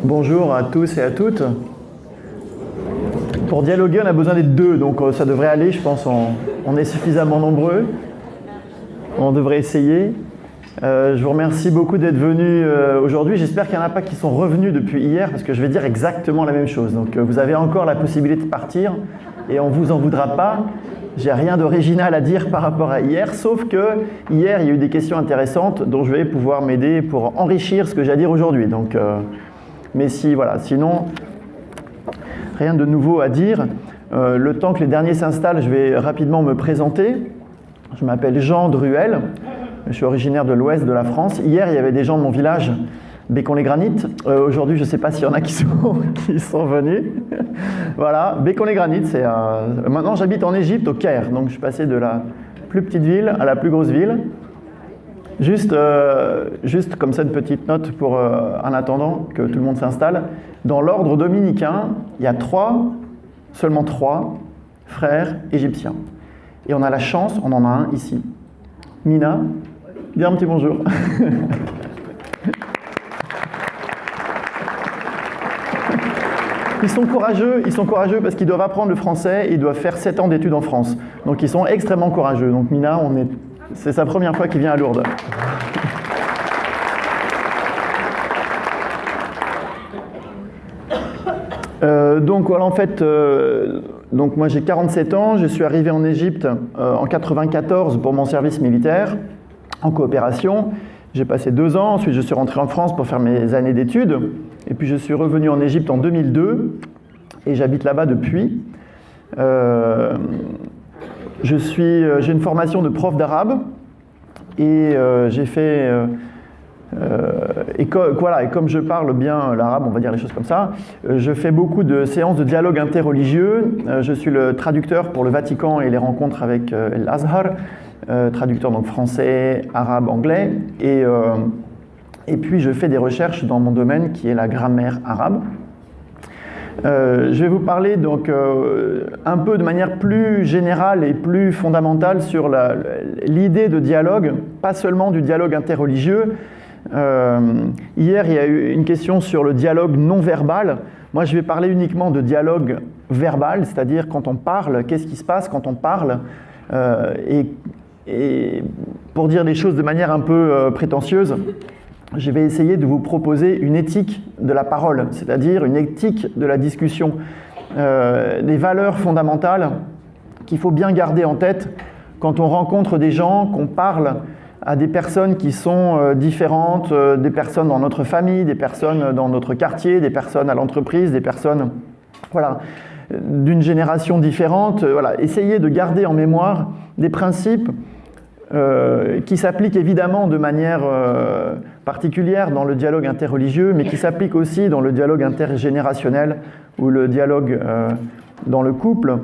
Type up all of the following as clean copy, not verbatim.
Bonjour à tous et à toutes. Pour dialoguer, on a besoin d'être deux, donc ça devrait aller, je pense, on est suffisamment nombreux. On devrait essayer. Je vous remercie beaucoup d'être venus aujourd'hui. J'espère qu'il n'y en a pas qui sont revenus depuis hier, parce que je vais dire exactement la même chose. Donc vous avez encore la possibilité de partir, et on ne vous en voudra pas. J'ai rien d'original à dire par rapport à hier, sauf que hier, il y a eu des questions intéressantes dont je vais pouvoir m'aider pour enrichir ce que j'ai à dire aujourd'hui. Donc, mais si, voilà, sinon, rien de nouveau à dire. Le temps que les derniers s'installent, je vais rapidement me présenter. Je m'appelle Jean Druel, je suis originaire de l'ouest de la France. Hier, il y avait des gens de mon village, Bécon-les-Granites. Aujourd'hui, je ne sais pas s'il y en a qui sont venus. Voilà, Bécon-les-Granites, c'est... Maintenant, j'habite en Égypte, au Caire. Donc, je suis passé de la plus petite ville à la plus grosse ville. Juste comme ça, une petite note pour, en attendant que tout le monde s'installe. Dans l'ordre dominicain, il y a seulement trois frères égyptiens. Et on a la chance, on en a un ici. Mina, dis un petit bonjour. Ils sont courageux parce qu'ils doivent apprendre le français et ils doivent faire 7 ans d'études en France. Donc ils sont extrêmement courageux. Donc Mina, c'est sa première fois qu'il vient à Lourdes. Donc voilà, en fait, donc moi j'ai 47 ans, je suis arrivé en Égypte en 94 pour mon service militaire en coopération. J'ai passé 2 ans, ensuite je suis rentré en France pour faire mes années d'études. Et puis je suis revenu en Égypte en 2002 et j'habite là-bas depuis. J'ai une formation de prof d'arabe et j'ai fait... et comme je parle bien l'arabe, on va dire les choses comme ça, je fais beaucoup de séances de dialogue interreligieux. Je suis le traducteur pour le Vatican et les rencontres avec l'Azhar, traducteur donc français, arabe, anglais. Et puis je fais des recherches dans mon domaine qui est la grammaire arabe. Je vais vous parler donc un peu de manière plus générale et plus fondamentale sur l'idée de dialogue, pas seulement du dialogue interreligieux. Hier, il y a eu une question sur le dialogue non verbal. Moi, je vais parler uniquement de dialogue verbal, c'est-à-dire quand on parle, qu'est-ce qui se passe quand on parle. Et pour dire les choses de manière un peu prétentieuse, je vais essayer de vous proposer une éthique de la parole, c'est-à-dire une éthique de la discussion, des valeurs fondamentales qu'il faut bien garder en tête quand on rencontre des gens, qu'on parle à des personnes qui sont différentes, des personnes dans notre famille, des personnes dans notre quartier, des personnes à l'entreprise, des personnes d'une génération différente. Essayez de garder en mémoire des principes qui s'appliquent évidemment de manière particulière dans le dialogue interreligieux, mais qui s'appliquent aussi dans le dialogue intergénérationnel ou le dialogue dans le couple.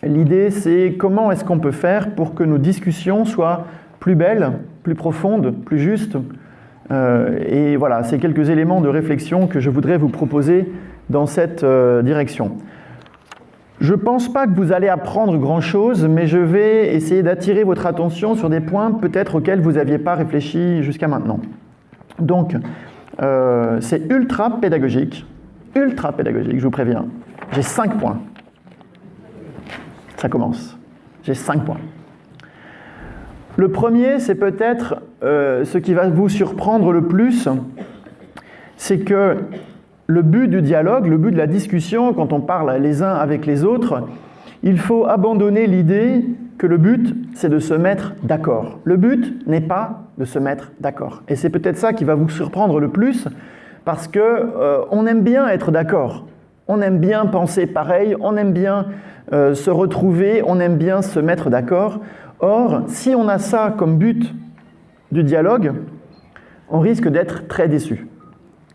L'idée, c'est comment est-ce qu'on peut faire pour que nos discussions soient plus belles, plus profondes, plus justes. Et voilà, c'est quelques éléments de réflexion que je voudrais vous proposer dans cette direction. Je ne pense pas que vous allez apprendre grand-chose, mais je vais essayer d'attirer votre attention sur des points peut-être auxquels vous n'aviez pas réfléchi jusqu'à maintenant. Donc, c'est ultra pédagogique, je vous préviens. J'ai 5 points. Ça commence. J'ai 5 points. Le premier, c'est peut-être ce qui va vous surprendre le plus, c'est que le but du dialogue, le but de la discussion, quand on parle les uns avec les autres, il faut abandonner l'idée que le but, c'est de se mettre d'accord. Le but n'est pas de se mettre d'accord. Et c'est peut-être ça qui va vous surprendre le plus, parce qu'on aime bien être d'accord. On aime bien penser pareil, on aime bien se retrouver, on aime bien se mettre d'accord. Or, si on a ça comme but du dialogue, on risque d'être très déçu.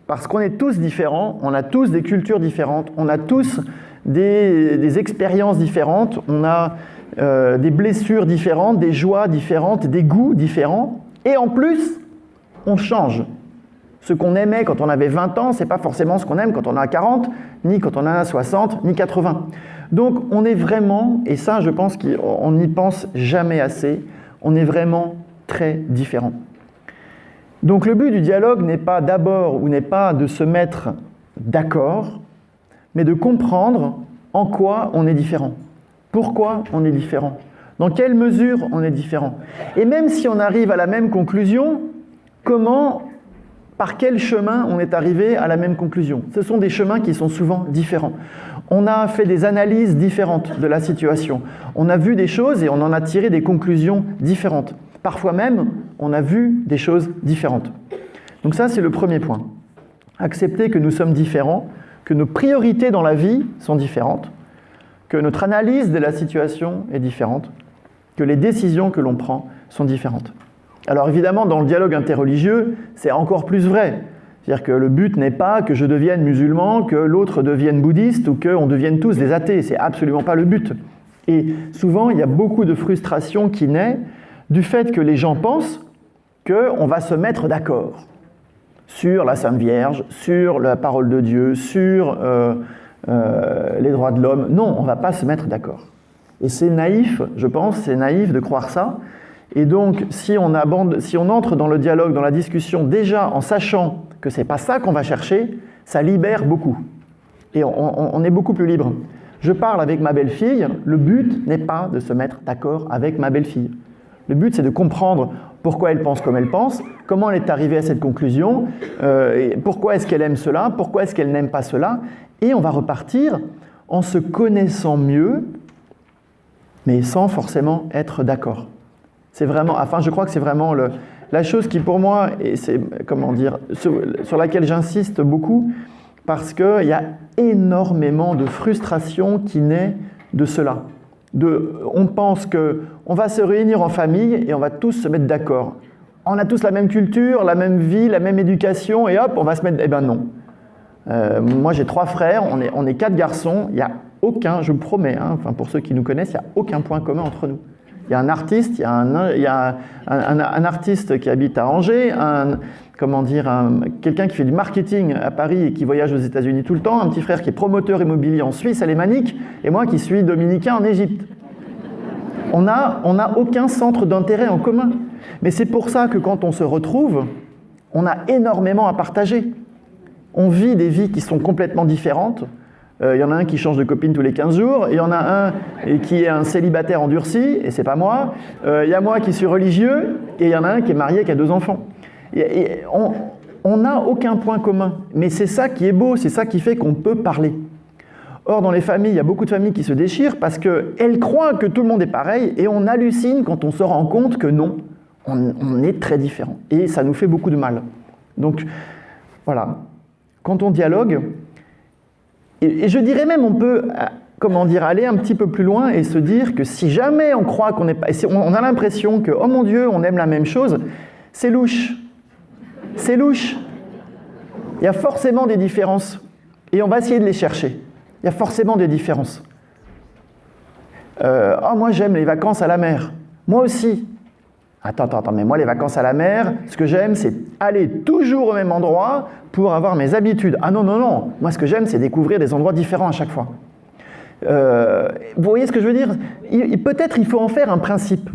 Parce qu'on est tous différents, on a tous des cultures différentes, on a tous des expériences différentes, on a des blessures différentes, des joies différentes, des goûts différents. Et en plus, on change. Ce qu'on aimait quand on avait 20 ans, ce n'est pas forcément ce qu'on aime quand on a 40, ni quand on a 60, ni 80. Donc on est vraiment, et ça je pense qu'on n'y pense jamais assez, on est vraiment très différents. Donc le but du dialogue n'est pas d'abord ou n'est pas de se mettre d'accord, mais de comprendre en quoi on est différent, pourquoi on est différent, dans quelle mesure on est différent. Et même si on arrive à la même conclusion, par quel chemin on est arrivé à la même conclusion? Ce sont des chemins qui sont souvent différents. On a fait des analyses différentes de la situation. On a vu des choses et on en a tiré des conclusions différentes. Parfois même, on a vu des choses différentes. Donc ça, c'est le premier point. Accepter que nous sommes différents, que nos priorités dans la vie sont différentes, que notre analyse de la situation est différente, que les décisions que l'on prend sont différentes. Alors évidemment, dans le dialogue interreligieux, c'est encore plus vrai. C'est-à-dire que le but n'est pas que je devienne musulman, que l'autre devienne bouddhiste ou qu'on devienne tous des athées. C'est absolument pas le but. Et souvent, il y a beaucoup de frustration qui naît du fait que les gens pensent qu'on va se mettre d'accord sur la Sainte Vierge, sur la parole de Dieu, sur les droits de l'homme. Non, on ne va pas se mettre d'accord. Et c'est naïf, je pense, c'est naïf de croire ça. Et donc, si on entre dans le dialogue, dans la discussion, déjà en sachant que ce n'est pas ça qu'on va chercher, ça libère beaucoup. Et on est beaucoup plus libre. Je parle avec ma belle-fille, le but n'est pas de se mettre d'accord avec ma belle-fille. Le but, c'est de comprendre pourquoi elle pense comme elle pense, comment elle est arrivée à cette conclusion, pourquoi est-ce qu'elle aime cela, pourquoi est-ce qu'elle n'aime pas cela. Et on va repartir en se connaissant mieux, mais sans forcément être d'accord. C'est vraiment, je crois que c'est vraiment la chose qui, pour moi, et c'est, sur laquelle j'insiste beaucoup, parce qu'il y a énormément de frustration qui naît de cela. On pense qu'on va se réunir en famille et on va tous se mettre d'accord. On a tous la même culture, la même vie, la même éducation, et hop, on va se mettre... Eh ben non. Moi, j'ai 3 frères, on est 4 garçons, il n'y a aucun, je vous promets, pour ceux qui nous connaissent, il n'y a aucun point commun entre nous. Il y a un artiste, il y a un artiste qui habite à Angers, quelqu'un qui fait du marketing à Paris et qui voyage aux États-Unis tout le temps, un petit frère qui est promoteur immobilier en Suisse alémanique, et moi qui suis dominicain en Égypte. On n'a aucun centre d'intérêt en commun. Mais c'est pour ça que quand on se retrouve, on a énormément à partager. On vit des vies qui sont complètement différentes. Il y en a un qui change de copine tous les 15 jours, il y en a un qui est un célibataire endurci, et c'est pas moi. Il y a moi qui suis religieux, et il y en a un qui est marié qui a 2 enfants. Et on n'a aucun point commun, mais c'est ça qui est beau, c'est ça qui fait qu'on peut parler. Or, dans les familles, il y a beaucoup de familles qui se déchirent parce qu'elles croient que tout le monde est pareil, et on hallucine quand on se rend compte que non, on est très différents. Et ça nous fait beaucoup de mal. Donc, voilà. Quand on dialogue, et je dirais même, on peut aller un petit peu plus loin et se dire que si jamais on croit qu'on n'est pas... On a l'impression que, oh mon Dieu, on aime la même chose, c'est louche. C'est louche. Il y a forcément des différences. Et on va essayer de les chercher. Il y a forcément des différences. Moi j'aime les vacances à la mer. Moi aussi. Attends, mais moi les vacances à la mer, ce que j'aime c'est aller toujours au même endroit pour avoir mes habitudes. Ah non, moi ce que j'aime c'est découvrir des endroits différents à chaque fois. Vous voyez ce que je veux dire? Peut-être il faut en faire un principe.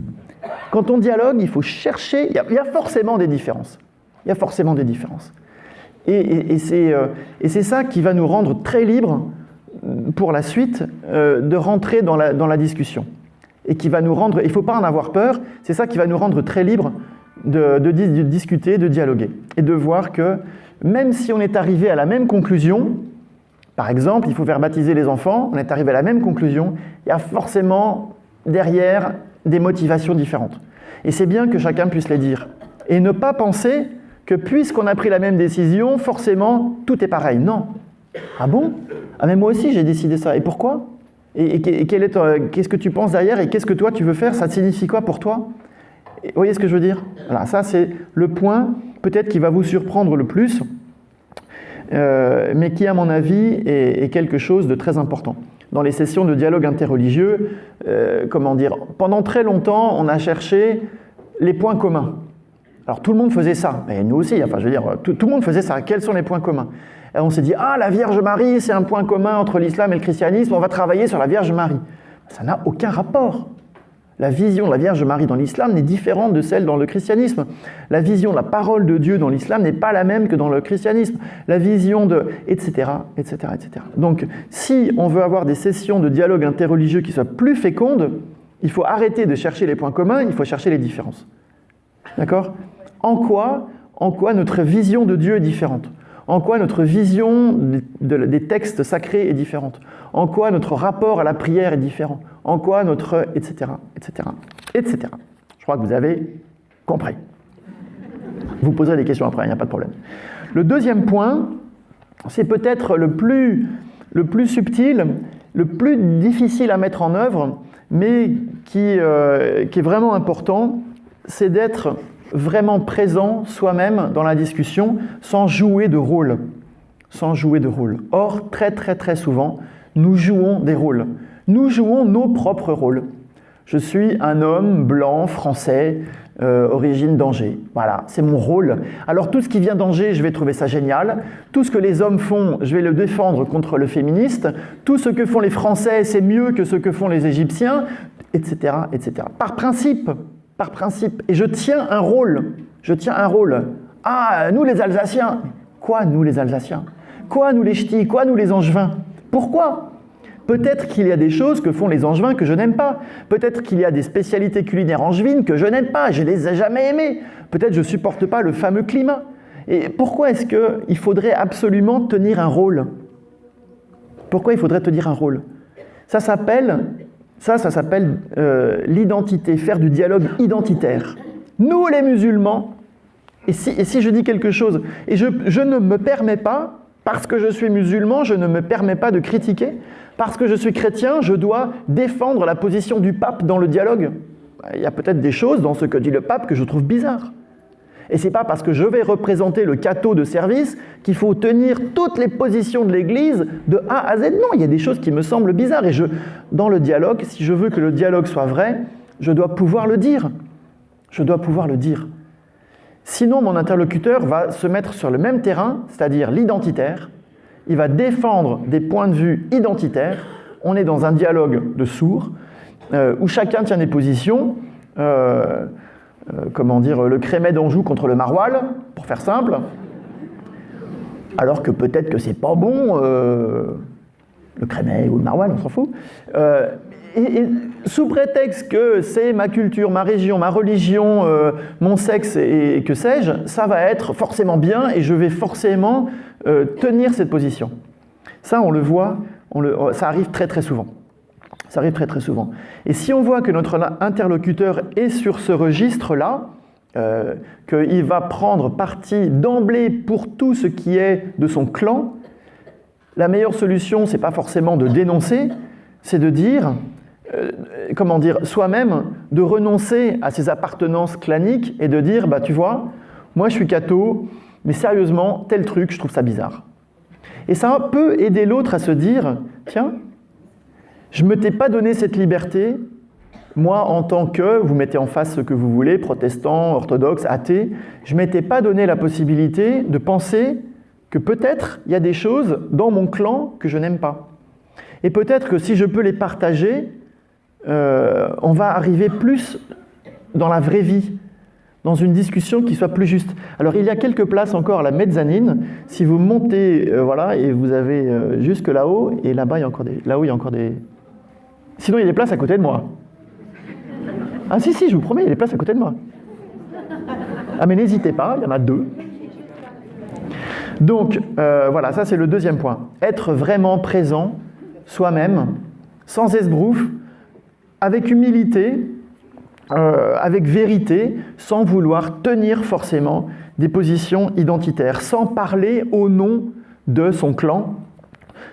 Quand on dialogue, il faut chercher, il y a forcément des différences. Il y a forcément des différences. Et c'est ça qui va nous rendre très libres pour la suite de rentrer dans la discussion. Et qui va nous rendre, il ne faut pas en avoir peur, c'est ça qui va nous rendre très libres de discuter, de dialoguer. Et de voir que même si on est arrivé à la même conclusion, par exemple, il faut faire baptiser les enfants, on est arrivé à la même conclusion, il y a forcément derrière des motivations différentes. Et c'est bien que chacun puisse les dire. Et ne pas penser que puisqu'on a pris la même décision, forcément, tout est pareil. Non. Ah bon? Ah mais moi aussi j'ai décidé ça. Et pourquoi? Et qu'est-ce que tu penses derrière? Et qu'est-ce que toi tu veux faire? Ça signifie quoi pour toi? Vous voyez ce que je veux dire? Voilà, ça c'est le point peut-être qui va vous surprendre le plus, mais qui à mon avis est quelque chose de très important. Dans les sessions de dialogue interreligieux, pendant très longtemps on a cherché les points communs. Alors tout le monde faisait ça, mais nous aussi, tout le monde faisait ça. Quels sont les points communs? Et on s'est dit, la Vierge Marie, c'est un point commun entre l'islam et le christianisme, on va travailler sur la Vierge Marie. Ça n'a aucun rapport. La vision de la Vierge Marie dans l'islam n'est différente de celle dans le christianisme. La vision de la parole de Dieu dans l'islam n'est pas la même que dans le christianisme. La vision de... etc., etc., etc. Donc, si on veut avoir des sessions de dialogue interreligieux qui soient plus fécondes, il faut arrêter de chercher les points communs, il faut chercher les différences. D'accord ? En quoi notre vision de Dieu est différente ? En quoi notre vision des textes sacrés est différente? En quoi notre rapport à la prière est différent? En quoi notre... etc., etc., etc. Je crois que vous avez compris. Vous poserez des questions après, il n'y a pas de problème. Le deuxième point, c'est peut-être le plus subtil, le plus difficile à mettre en œuvre, mais qui est vraiment important, c'est d'être vraiment présent soi-même dans la discussion sans jouer de rôle. Sans jouer de rôle. Or, très très très souvent, nous jouons des rôles. Nous jouons nos propres rôles. Je suis un homme blanc, français, origine d'Angers. Voilà, c'est mon rôle. Alors tout ce qui vient d'Angers, je vais trouver ça génial. Tout ce que les hommes font, je vais le défendre contre le féministe. Tout ce que font les Français, c'est mieux que ce que font les Égyptiens, etc., etc. Par principe. Et je tiens un rôle. Ah, nous les Alsaciens. Quoi, nous les Alsaciens? Quoi, nous les Ch'tis? Quoi, nous les Angevins? Pourquoi? Peut-être qu'il y a des choses que font les Angevins que je n'aime pas. Peut-être qu'il y a des spécialités culinaires angevines que je n'aime pas. Je ne les ai jamais aimées. Peut-être je ne supporte pas le fameux climat. Et pourquoi est-ce qu'il faudrait absolument tenir un rôle? Pourquoi il faudrait tenir un rôle? Ça s'appelle l'identité, faire du dialogue identitaire. Nous les musulmans, et si je dis quelque chose, et je ne me permets pas, parce que je suis musulman, je ne me permets pas de critiquer, parce que je suis chrétien, je dois défendre la position du pape dans le dialogue. Il y a peut-être des choses dans ce que dit le pape que je trouve bizarres. Et c'est pas parce que je vais représenter le cateau de service qu'il faut tenir toutes les positions de l'Église de A à Z. Non, il y a des choses qui me semblent bizarres. Et dans le dialogue, si je veux que le dialogue soit vrai, je dois pouvoir le dire. Sinon, mon interlocuteur va se mettre sur le même terrain, c'est-à-dire l'identitaire. Il va défendre des points de vue identitaires. On est dans un dialogue de sourds, où chacun tient des positions. Le Crémet d'Anjou contre le Maroilles, pour faire simple. Alors que peut-être que c'est pas bon, le Crémet ou le Maroilles, on s'en fout. Et sous prétexte que c'est ma culture, ma région, ma religion, mon sexe et que sais-je, ça va être forcément bien et je vais forcément tenir cette position. Ça, on le voit, ça arrive très très souvent. Ça arrive très très souvent. Et si on voit que notre interlocuteur est sur ce registre-là, qu'il va prendre parti d'emblée pour tout ce qui est de son clan, la meilleure solution, c'est pas forcément de dénoncer, c'est de dire, soi-même, de renoncer à ses appartenances claniques et de dire, bah tu vois, moi je suis catho, mais sérieusement, tel truc, je trouve ça bizarre. Et ça peut aider l'autre à se dire, tiens, je ne m'étais pas donné cette liberté, moi en tant que, vous mettez en face ce que vous voulez, protestant, orthodoxe, athée, je ne m'étais pas donné la possibilité de penser que peut-être il y a des choses dans mon clan que je n'aime pas. Et peut-être que si je peux les partager, on va arriver plus dans la vraie vie, dans une discussion qui soit plus juste. Alors il y a quelques places encore à la mezzanine, si vous montez, et vous avez jusque là-haut, et là-bas il y a encore des... Sinon, il y a des places à côté de moi. Ah si, je vous promets, il y a des places à côté de moi. Ah mais n'hésitez pas, il y en a 2. Donc, ça c'est le deuxième point. Être vraiment présent, soi-même, sans esbrouf, avec humilité, avec vérité, sans vouloir tenir forcément des positions identitaires, sans parler au nom de son clan,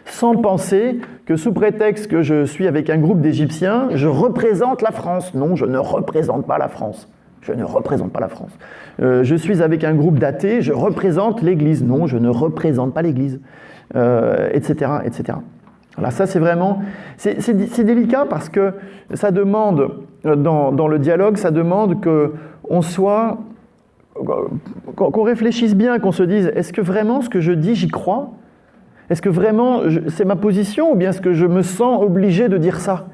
sans penser que sous prétexte que je suis avec un groupe d'Égyptiens, je représente la France. Non, je ne représente pas la France. Je suis avec un groupe d'athées, je représente l'Église. Non, je ne représente pas l'Église, etc., etc. Voilà, ça c'est vraiment... C'est délicat parce que ça demande, dans le dialogue, ça demande qu'on soit... qu'on réfléchisse bien, qu'on se dise, est-ce que vraiment ce que je dis, j'y crois ? Est-ce que vraiment c'est ma position ou bien est-ce que je me sens obligé de dire ça?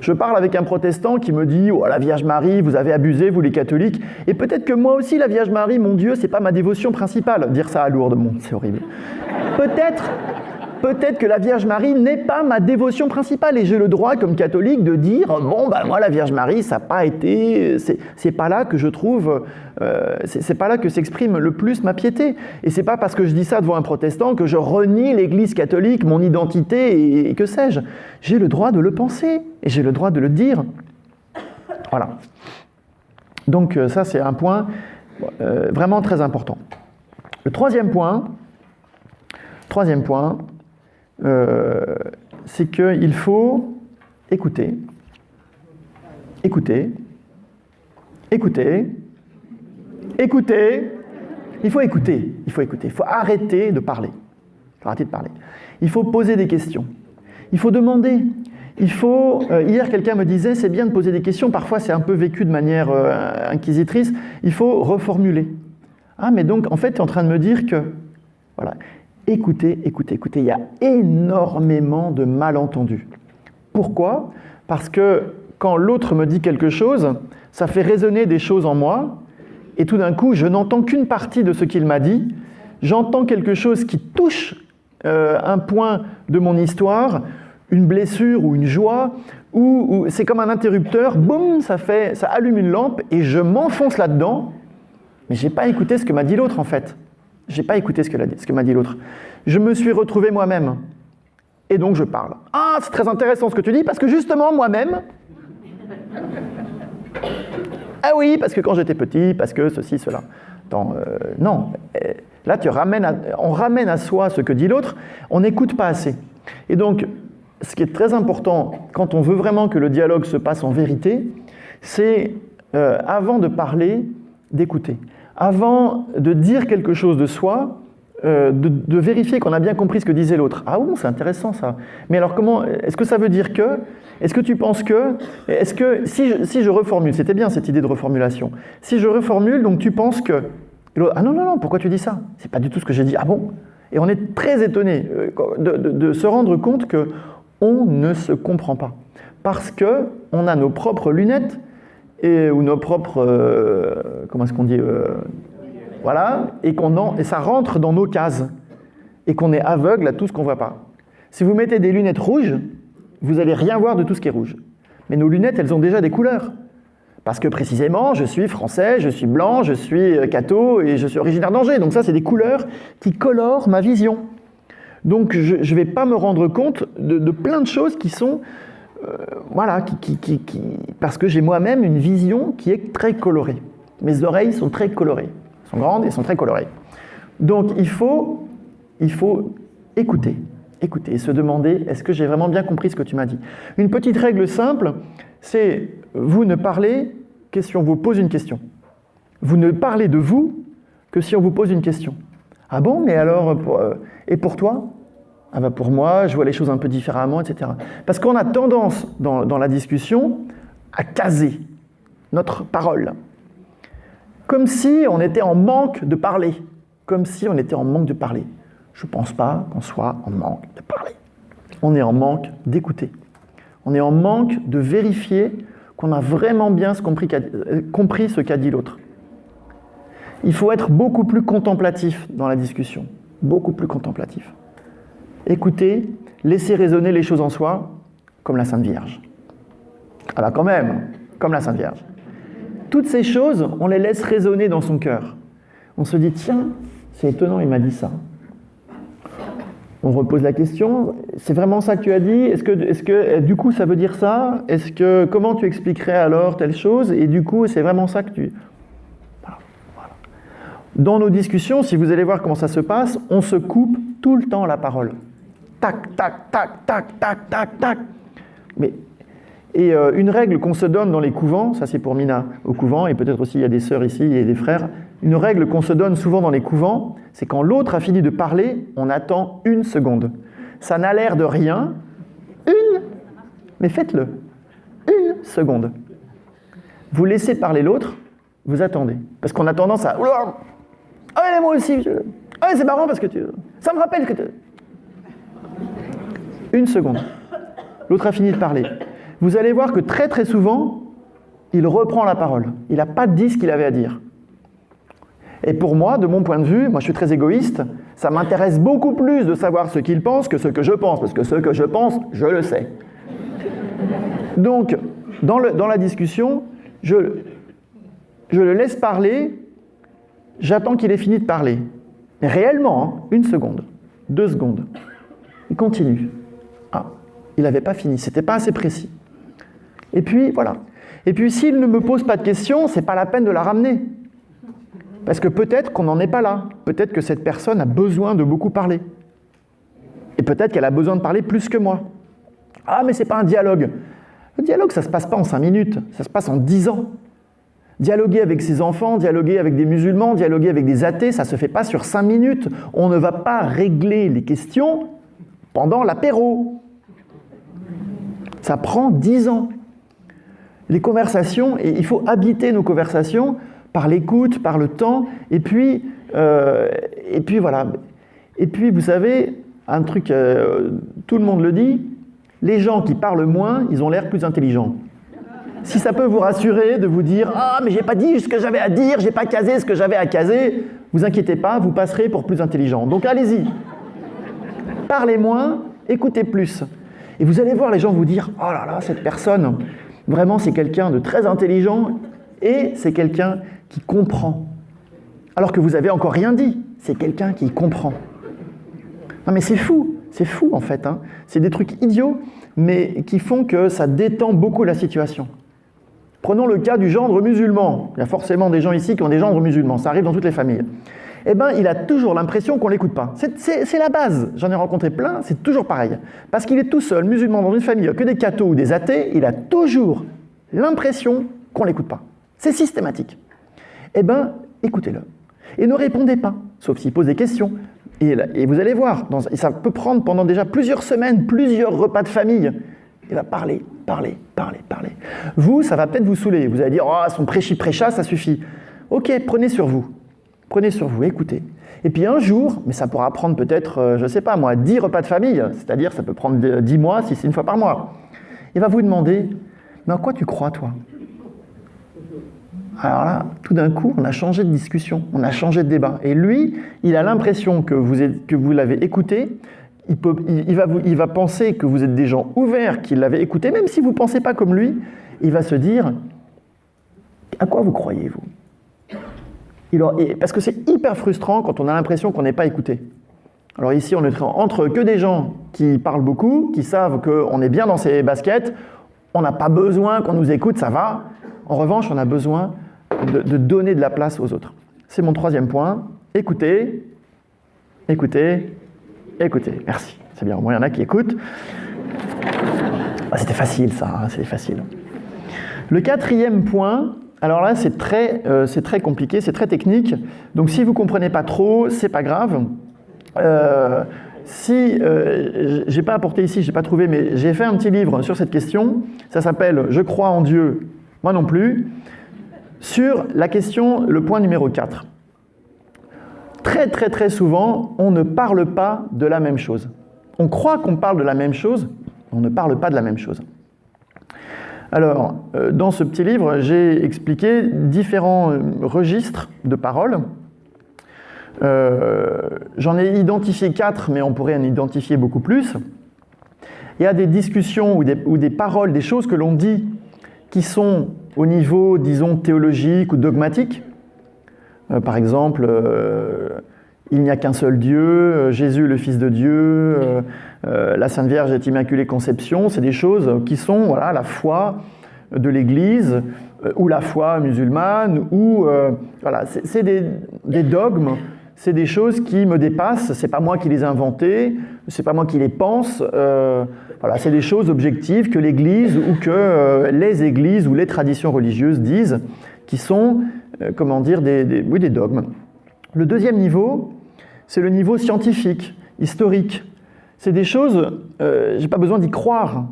Je parle avec un protestant qui me dit « Oh, la Vierge Marie, vous avez abusé, vous les catholiques. » Et peut-être que moi aussi, la Vierge Marie, mon Dieu, c'est pas ma dévotion principale. Dire ça à Lourdes, bon, c'est horrible. Peut-être que la Vierge Marie n'est pas ma dévotion principale et j'ai le droit, comme catholique, de dire « Bon, ben moi, la Vierge Marie, ça n'a pas été... C'est pas là que je trouve... c'est pas là que s'exprime le plus ma piété. Et c'est pas parce que je dis ça devant un protestant que je renie l'Église catholique, mon identité et que sais-je. J'ai le droit de le penser et j'ai le droit de le dire. Voilà. Donc ça, c'est un point vraiment très important. Le troisième point, c'est qu'il faut écouter. Il faut écouter. Il faut arrêter de parler. Il faut poser des questions. Il faut demander. Hier, quelqu'un me disait, c'est bien de poser des questions. Parfois, c'est un peu vécu de manière inquisitrice. Il faut reformuler. Ah, mais donc, en fait, tu es en train de me dire que... Voilà. Écoutez. Il y a énormément de malentendus. Pourquoi ? Parce que quand l'autre me dit quelque chose, ça fait résonner des choses en moi, et tout d'un coup, je n'entends qu'une partie de ce qu'il m'a dit, j'entends quelque chose qui touche un point de mon histoire, une blessure ou une joie, ou c'est comme un interrupteur, boum, ça allume une lampe, et je m'enfonce là-dedans, mais je n'ai pas écouté ce que m'a dit l'autre en fait. J'ai pas écouté ce que m'a dit l'autre. Je me suis retrouvé moi-même. Et donc je parle. Ah, c'est très intéressant ce que tu dis, parce que justement, moi-même... Ah oui, parce que quand j'étais petit, parce que ceci, cela. Non. Là, on ramène à soi ce que dit l'autre, on n'écoute pas assez. Et donc, ce qui est très important, quand on veut vraiment que le dialogue se passe en vérité, c'est, avant de parler, d'écouter. Avant de dire quelque chose de soi, de vérifier qu'on a bien compris ce que disait l'autre. Ah bon, c'est intéressant ça. Mais alors comment, est-ce que ça veut dire que? Est-ce que tu penses que? Est-ce que, si je reformule, c'était bien cette idée de reformulation. Si je reformule, donc tu penses que... Ah non, pourquoi tu dis ça? C'est pas du tout ce que j'ai dit. Ah bon? Et on est très étonné de se rendre compte qu'on ne se comprend pas. Parce qu'on a nos propres lunettes, ou nos propres, comment est-ce qu'on dit, voilà, et ça rentre dans nos cases, et qu'on est aveugle à tout ce qu'on ne voit pas. Si vous mettez des lunettes rouges, vous n'allez rien voir de tout ce qui est rouge. Mais nos lunettes, elles ont déjà des couleurs. Parce que précisément, je suis français, je suis blanc, je suis catho, et je suis originaire d'Angers. Donc ça, c'est des couleurs qui colorent ma vision. Donc je ne vais pas me rendre compte de plein de choses qui sont... parce que j'ai moi-même une vision qui est très colorée. Mes oreilles sont très colorées. Elles sont grandes et sont très colorées. Donc il faut écouter et se demander, est-ce que j'ai vraiment bien compris ce que tu m'as dit? Une petite règle simple, c'est vous ne parlez que si on vous pose une question. Vous ne parlez de vous que si on vous pose une question. Ah bon, mais alors, et pour toi? Ah ben pour moi, je vois les choses un peu différemment, etc. Parce qu'on a tendance, dans la discussion, à caser notre parole. Comme si on était en manque de parler. Je ne pense pas qu'on soit en manque de parler. On est en manque d'écouter. On est en manque de vérifier qu'on a vraiment bien compris ce qu'a dit l'autre. Il faut être beaucoup plus contemplatif dans la discussion. Beaucoup plus contemplatif. Écoutez, laissez résonner les choses en soi, comme la Sainte Vierge. Ah bah quand même, comme la Sainte Vierge. Toutes ces choses, on les laisse résonner dans son cœur. On se dit, tiens, c'est étonnant, il m'a dit ça. On repose la question, c'est vraiment ça que tu as dit? Est-ce que du coup, ça veut dire ça? Comment tu expliquerais alors telle chose? Et du coup, c'est vraiment ça que tu... Voilà. Dans nos discussions, si vous allez voir comment ça se passe, on se coupe tout le temps la parole. Tac, tac, tac, tac, tac, tac, tac. Une règle qu'on se donne dans les couvents, ça c'est pour Mina au couvent, et peut-être aussi il y a des sœurs ici et des frères, une règle qu'on se donne souvent dans les couvents, c'est quand l'autre a fini de parler, on attend 1 seconde. Ça n'a l'air de rien, mais faites-le. 1 seconde. Vous laissez parler l'autre, vous attendez. Parce qu'on a tendance à... Ah mais moi aussi, ah c'est marrant parce que ça me rappelle que 1 seconde. L'autre a fini de parler. vous allez voir que très très souvent, il reprend la parole. Il n'a pas dit ce qu'il avait à dire. Et pour moi, de mon point de vue, moi je suis très égoïste, ça m'intéresse beaucoup plus de savoir ce qu'il pense que ce que je pense, parce que ce que je pense, je le sais. Donc, dans la discussion, je le laisse parler, j'attends qu'il ait fini de parler. Mais réellement, 1 seconde, 2 secondes, il continue. Ah, il n'avait pas fini, c'était pas assez précis. Et puis, voilà. Et puis, s'il ne me pose pas de questions, c'est pas la peine de la ramener. Parce que peut-être qu'on n'en est pas là. Peut-être que cette personne a besoin de beaucoup parler. Et peut-être qu'elle a besoin de parler plus que moi. Ah, mais c'est pas un dialogue. Le dialogue, ça se passe pas en 5 minutes, ça se passe en 10 ans. Dialoguer avec ses enfants, dialoguer avec des musulmans, dialoguer avec des athées, ça se fait pas sur 5 minutes. On ne va pas régler les questions pendant l'apéro. Ça prend 10 ans. Les conversations, et il faut habiter nos conversations par l'écoute, par le temps, et puis voilà. Et puis, vous savez, un truc, tout le monde le dit, les gens qui parlent moins, ils ont l'air plus intelligents. Si ça peut vous rassurer de vous dire « Ah, mais j'ai pas dit ce que j'avais à dire, j'ai pas casé ce que j'avais à caser », vous inquiétez pas, vous passerez pour plus intelligent. Donc allez-y. Parlez moins, écoutez plus. Et vous allez voir les gens vous dire « Oh là là, cette personne, vraiment c'est quelqu'un de très intelligent et c'est quelqu'un qui comprend. » Alors que vous avez encore rien dit, c'est quelqu'un qui comprend. Non mais c'est fou en fait. Hein. C'est des trucs idiots, mais qui font que ça détend beaucoup la situation. Prenons le cas du gendre musulman. Il y a forcément des gens ici qui ont des gendres musulmans, ça arrive dans toutes les familles. Eh bien, il a toujours l'impression qu'on ne l'écoute pas. C'est la base. J'en ai rencontré plein, c'est toujours pareil. Parce qu'il est tout seul, musulman, dans une famille, que des cathos ou des athées, il a toujours l'impression qu'on ne l'écoute pas. C'est systématique. Eh bien, écoutez-le. Et ne répondez pas, sauf s'il pose des questions. Et vous allez voir, et ça peut prendre pendant déjà plusieurs semaines, plusieurs repas de famille. Il va parler. Vous, ça va peut-être vous saouler. Vous allez dire, oh, son prêchi-prêcha, ça suffit. Ok, prenez sur vous, écoutez. Et puis un jour, mais ça pourra prendre peut-être, je ne sais pas moi, 10 repas de famille, c'est-à-dire ça peut prendre 10 mois si c'est une fois par mois. Il va vous demander, mais en quoi tu crois, toi ? Alors là, tout d'un coup, on a changé de discussion, on a changé de débat. Et lui, il a l'impression que vous l'avez écouté, il va penser que vous êtes des gens ouverts, qu'il l'avait écouté, même si vous ne pensez pas comme lui, il va se dire « À quoi vous croyez, vous ?» Parce que c'est hyper frustrant quand on a l'impression qu'on n'est pas écouté. Alors ici, on est entre que des gens qui parlent beaucoup, qui savent qu'on est bien dans ses baskets, on n'a pas besoin qu'on nous écoute, ça va. En revanche, on a besoin de donner de la place aux autres. C'est mon 3e point. Écoutez. Merci. C'est bien, au moins il y en a qui écoutent. Ah, c'était facile ça, hein, c'était facile. Le 4e point, alors là c'est très compliqué, c'est très technique. Donc si vous ne comprenez pas trop, c'est pas grave. J'ai pas apporté ici, j'ai pas trouvé, mais j'ai fait un petit livre sur cette question. Ça s'appelle « Je crois en Dieu, moi non plus ». Sur la question, le point numéro 4. Très souvent, on ne parle pas de la même chose. On croit qu'on parle de la même chose, on ne parle pas de la même chose. Alors, dans ce petit livre, j'ai expliqué différents registres de paroles. J'en ai identifié 4, mais on pourrait en identifier beaucoup plus. Il y a des discussions ou des paroles, des choses que l'on dit qui sont au niveau, disons, théologique ou dogmatique. Par exemple, il n'y a qu'un seul Dieu, Jésus le Fils de Dieu, la Sainte Vierge est Immaculée Conception, c'est des choses qui sont voilà, la foi de l'Église ou la foi musulmane, ou voilà, c'est des dogmes, c'est des choses qui me dépassent, c'est pas moi qui les ai inventées, c'est pas moi qui les pense, voilà, c'est des choses objectives que l'Église ou que les églises ou les traditions religieuses disent, qui sont des dogmes. Le 2e niveau, c'est le niveau scientifique, historique. C'est des choses, j'ai pas besoin d'y croire.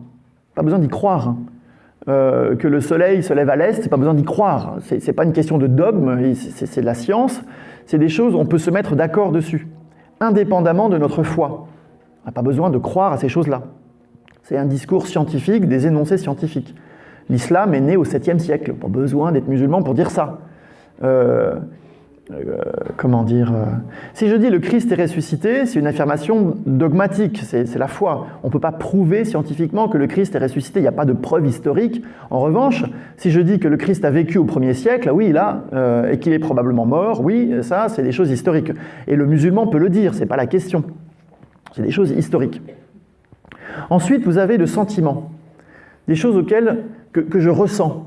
Que le soleil se lève à l'est, c'est pas besoin d'y croire. C'est pas une question de dogme, c'est de la science. C'est des choses, on peut se mettre d'accord dessus, indépendamment de notre foi. On n'a pas besoin de croire à ces choses-là. C'est un discours scientifique, des énoncés scientifiques. L'islam est né au 7e siècle, pas besoin d'être musulman pour dire ça. Si je dis le Christ est ressuscité, c'est une affirmation dogmatique, c'est la foi. On ne peut pas prouver scientifiquement que le Christ est ressuscité, il n'y a pas de preuve historique. En revanche, si je dis que le Christ a vécu au 1er siècle, oui, là, et qu'il est probablement mort, oui, ça, c'est des choses historiques. Et le musulman peut le dire, ce n'est pas la question. C'est des choses historiques. Ensuite, vous avez le sentiment, des choses que je ressens.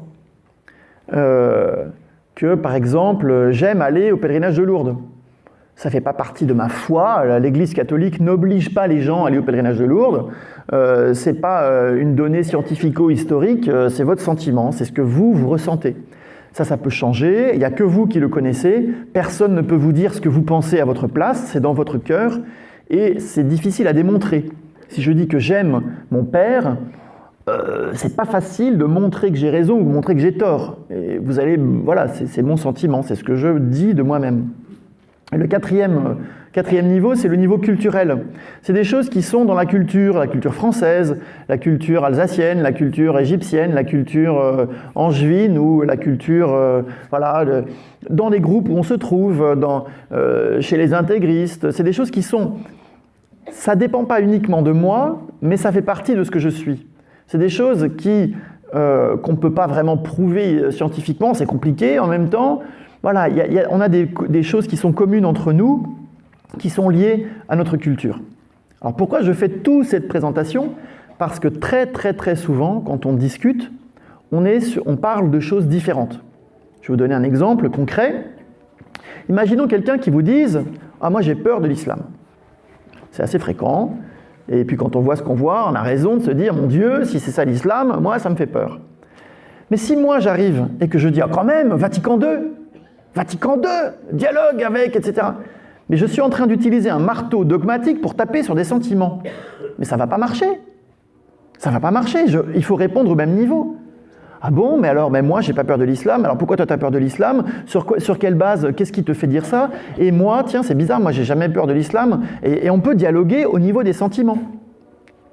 Que, par exemple, j'aime aller au pèlerinage de Lourdes. Ça ne fait pas partie de ma foi. L'Église catholique n'oblige pas les gens à aller au pèlerinage de Lourdes. Ce n'est pas une donnée scientifico-historique, c'est votre sentiment, c'est ce que vous ressentez. Ça peut changer, il n'y a que vous qui le connaissez. Personne ne peut vous dire ce que vous pensez à votre place, c'est dans votre cœur. Et c'est difficile à démontrer. Si je dis que j'aime mon père, c'est pas facile de montrer que j'ai raison ou de montrer que j'ai tort. Et vous allez, voilà, c'est mon sentiment, c'est ce que je dis de moi-même. Et le quatrième niveau, c'est le niveau culturel. C'est des choses qui sont dans la culture française, la culture alsacienne, la culture égyptienne, la culture angevine ou la culture, dans les groupes où on se trouve, chez les intégristes. C'est des choses qui sont... Ça ne dépend pas uniquement de moi, mais ça fait partie de ce que je suis. C'est des choses qu'on ne peut pas vraiment prouver scientifiquement, c'est compliqué en même temps. Voilà, on a des choses qui sont communes entre nous, qui sont liées à notre culture. Alors pourquoi je fais toute cette présentation? Parce que très très très souvent, quand on discute, on parle de choses différentes. Je vais vous donner un exemple concret. Imaginons quelqu'un qui vous dise « Ah, moi j'ai peur de l'islam ». C'est assez fréquent. Et puis quand on voit ce qu'on voit, on a raison de se dire « Mon Dieu, si c'est ça l'islam, moi ça me fait peur ». Mais si moi j'arrive et que je dis « Ah quand même, Vatican II, dialogue avec, etc. » Mais je suis en train d'utiliser un marteau dogmatique pour taper sur des sentiments. Mais ça ne va pas marcher. Ça ne va pas marcher, il faut répondre au même niveau. Ah bon, mais alors, moi, j'ai pas peur de l'islam. Alors pourquoi toi, tu as peur de l'islam? Sur quelle base? Qu'est-ce qui te fait dire ça? Et moi, tiens, c'est bizarre, moi, j'ai jamais peur de l'islam. Et on peut dialoguer au niveau des sentiments.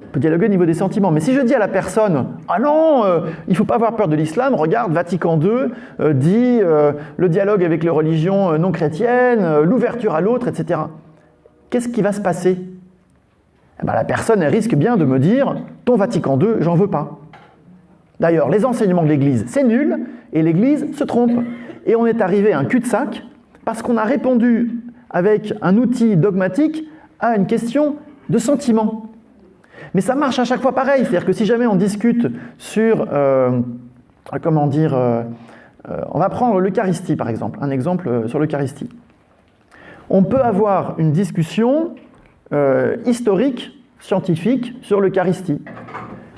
On peut dialoguer au niveau des sentiments. Mais si je dis à la personne, ah non, il ne faut pas avoir peur de l'islam, regarde, Vatican II dit le dialogue avec les religions non chrétiennes, l'ouverture à l'autre, etc. Qu'est-ce qui va se passer? Eh ben, la personne, elle risque bien de me dire, ton Vatican II, j'en veux pas. D'ailleurs, les enseignements de l'Église, c'est nul, et l'Église se trompe. Et on est arrivé à un cul-de-sac parce qu'on a répondu avec un outil dogmatique à une question de sentiment. Mais ça marche à chaque fois pareil, c'est-à-dire que si jamais on discute sur, on va prendre l'Eucharistie par exemple, un exemple sur l'Eucharistie. On peut avoir une discussion historique, scientifique sur l'Eucharistie.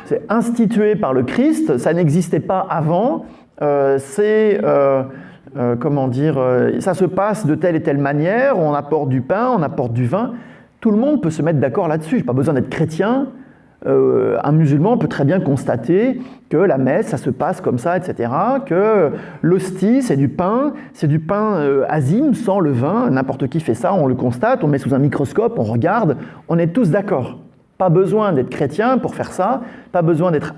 C'est institué par le Christ, ça n'existait pas avant, ça se passe de telle et telle manière, on apporte du pain, on apporte du vin, tout le monde peut se mettre d'accord là-dessus, j'ai pas besoin d'être chrétien, un musulman peut très bien constater que la messe, ça se passe comme ça, etc., que l'hostie, c'est du pain azime, sans le vin, n'importe qui fait ça, on le constate, on met sous un microscope, on regarde, on est tous d'accord. Pas besoin d'être chrétien pour faire ça, pas besoin d'être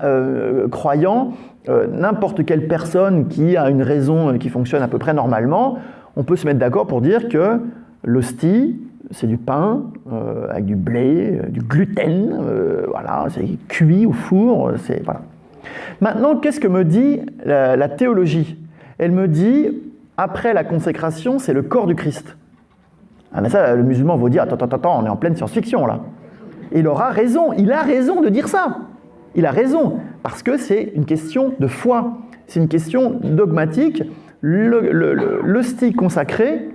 croyant. N'importe quelle personne qui a une raison qui fonctionne à peu près normalement, on peut se mettre d'accord pour dire que l'hostie, c'est du pain avec du blé, du gluten, voilà, c'est cuit au four, voilà. Maintenant, qu'est-ce que me dit la théologie? Elle me dit, après la consécration, c'est le corps du Christ. Ah mais ça, le musulman va dire, attends, on est en pleine science-fiction là. Et il a raison de dire ça. Il a raison, parce que c'est une question de foi, c'est une question dogmatique. L'hostie consacrée,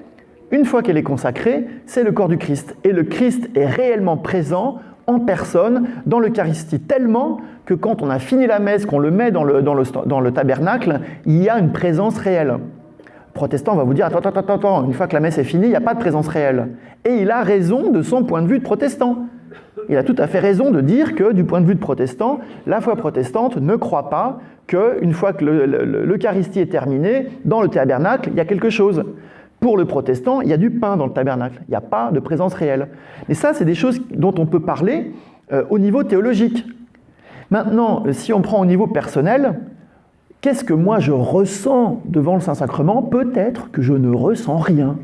une fois qu'elle est consacrée, c'est le corps du Christ. Et le Christ est réellement présent en personne dans l'Eucharistie, tellement que quand on a fini la messe, qu'on le met dans le tabernacle, il y a une présence réelle. Le protestant va vous dire, attends, une fois que la messe est finie, il n'y a pas de présence réelle. Et il a raison de son point de vue de protestant. Il a tout à fait raison de dire que, du point de vue de protestant, la foi protestante ne croit pas qu'une fois que l'Eucharistie est terminée, dans le tabernacle, il y a quelque chose. Pour le protestant, il y a du pain dans le tabernacle, il n'y a pas de présence réelle. Et ça, c'est des choses dont on peut parler au niveau théologique. Maintenant, si on prend au niveau personnel, qu'est-ce que moi je ressens devant le Saint-Sacrement? Peut-être que je ne ressens rien.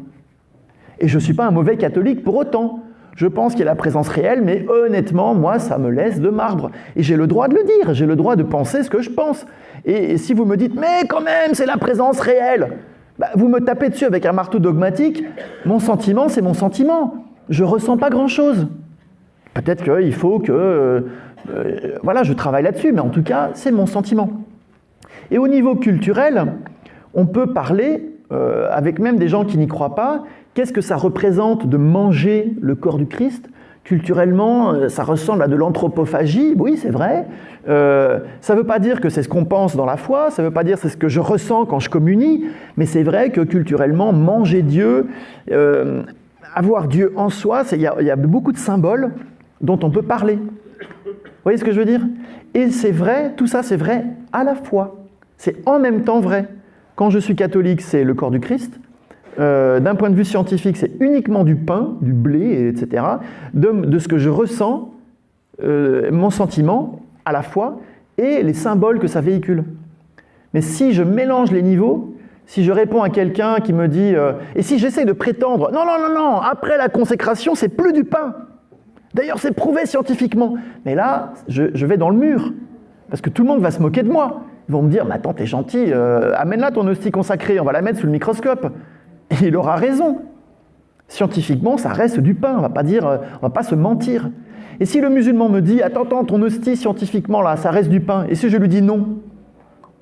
Et je ne suis pas un mauvais catholique pour autant. Je pense qu'il y a la présence réelle, mais honnêtement, moi, ça me laisse de marbre. Et j'ai le droit de le dire, j'ai le droit de penser ce que je pense. Et si vous me dites, mais quand même, c'est la présence réelle, bah, vous me tapez dessus avec un marteau dogmatique, mon sentiment, c'est mon sentiment. Je ne ressens pas grand-chose. Peut-être qu'il faut que voilà, je travaille là-dessus, mais en tout cas, c'est mon sentiment. Et au niveau culturel, on peut parler, avec même des gens qui n'y croient pas, qu'est-ce que ça représente de manger le corps du Christ? Culturellement, ça ressemble à de l'anthropophagie, oui, c'est vrai. Ça ne veut pas dire que c'est ce qu'on pense dans la foi, ça ne veut pas dire que c'est ce que je ressens quand je communie, mais c'est vrai que culturellement, manger Dieu, avoir Dieu en soi, il y a beaucoup de symboles dont on peut parler. Vous voyez ce que je veux dire? Et c'est vrai, tout ça c'est vrai à la fois. C'est en même temps vrai. Quand je suis catholique, c'est le corps du Christ. D'un point de vue scientifique, c'est uniquement du pain, du blé, etc. De ce que je ressens, mon sentiment à la fois, et les symboles que ça véhicule. Mais si je mélange les niveaux, si je réponds à quelqu'un qui me dit... et si j'essaie de prétendre, non, après la consécration, c'est plus du pain. D'ailleurs, c'est prouvé scientifiquement. Mais là, je vais dans le mur. Parce que tout le monde va se moquer de moi. Ils vont me dire, mais attends, t'es gentil, amène-la ton hostie consacrée, on va la mettre sous le microscope. Et il aura raison. Scientifiquement, ça reste du pain, on va pas se mentir. Et si le musulman me dit, attends, ton hostie, scientifiquement, là, ça reste du pain, et si je lui dis non,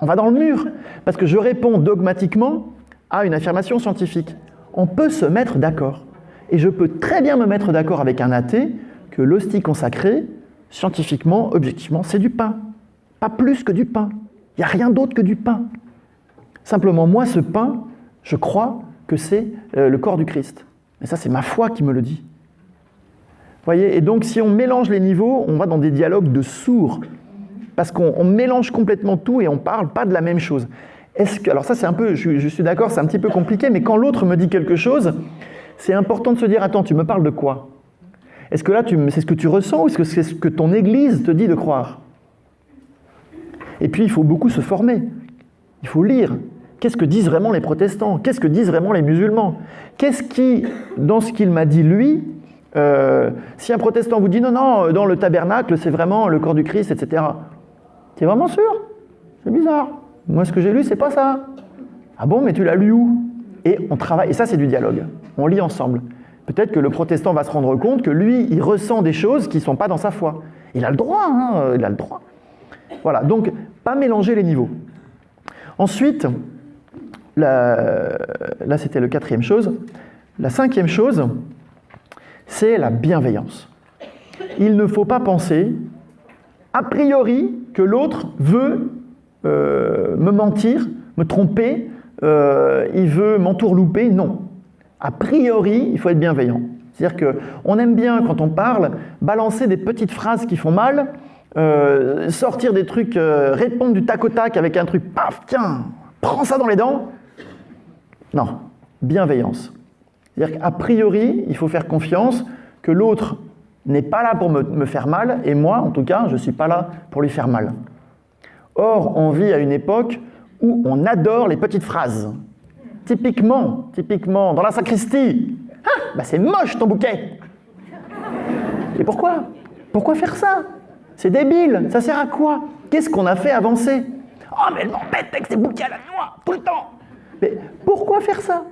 on va dans le mur. Parce que je réponds dogmatiquement à une affirmation scientifique. On peut se mettre d'accord. Et je peux très bien me mettre d'accord avec un athée que l'hostie consacrée, scientifiquement, objectivement, c'est du pain. Pas plus que du pain. Il n'y a rien d'autre que du pain. Simplement, moi, ce pain, je crois que c'est le corps du Christ. Et ça, c'est ma foi qui me le dit. Vous voyez? Et donc, si on mélange les niveaux, on va dans des dialogues de sourds. Parce qu'on mélange complètement tout et on ne parle pas de la même chose. Alors ça, c'est un peu, je suis d'accord, c'est un petit peu compliqué, mais quand l'autre me dit quelque chose, c'est important de se dire, attends, tu me parles de quoi? Est-ce que là, c'est ce que tu ressens ou est-ce que c'est ce que ton Église te dit de croire? Et puis, il faut beaucoup se former. Il faut lire. Qu'est-ce que disent vraiment les protestants? Qu'est-ce que disent vraiment les musulmans? Qu'est-ce qui, dans ce qu'il m'a dit lui, si un protestant vous dit non, dans le tabernacle, c'est vraiment le corps du Christ, etc. T'es vraiment sûr? C'est bizarre. Moi, ce que j'ai lu, c'est pas ça. Ah bon, mais tu l'as lu où? Et on travaille, et ça, c'est du dialogue. On lit ensemble. Peut-être que le protestant va se rendre compte que lui, il ressent des choses qui ne sont pas dans sa foi. Il a le droit, il a le droit. Voilà, donc, pas mélanger les niveaux. Ensuite, là, c'était le 4e chose. La 5e chose, c'est la bienveillance. Il ne faut pas penser, a priori, que l'autre veut me mentir, me tromper, il veut m'entourlouper. Non. A priori, il faut être bienveillant. C'est-à-dire qu'on aime bien, quand on parle, balancer des petites phrases qui font mal, sortir des trucs, répondre du tac au tac avec un truc, paf, tiens, prends ça dans les dents. Non, bienveillance. C'est-à-dire qu'a priori, il faut faire confiance que l'autre n'est pas là pour me faire mal, et moi, en tout cas, je ne suis pas là pour lui faire mal. Or, on vit à une époque où on adore les petites phrases. Typiquement, dans la sacristie. Ah, bah c'est moche ton bouquet. Et pourquoi? Pourquoi faire ça? C'est débile, ça sert à quoi? Qu'est-ce qu'on a fait avancer? Oh, mais elle m'embête avec ces bouquets à la noix, tout le temps. Mais pourquoi faire ça?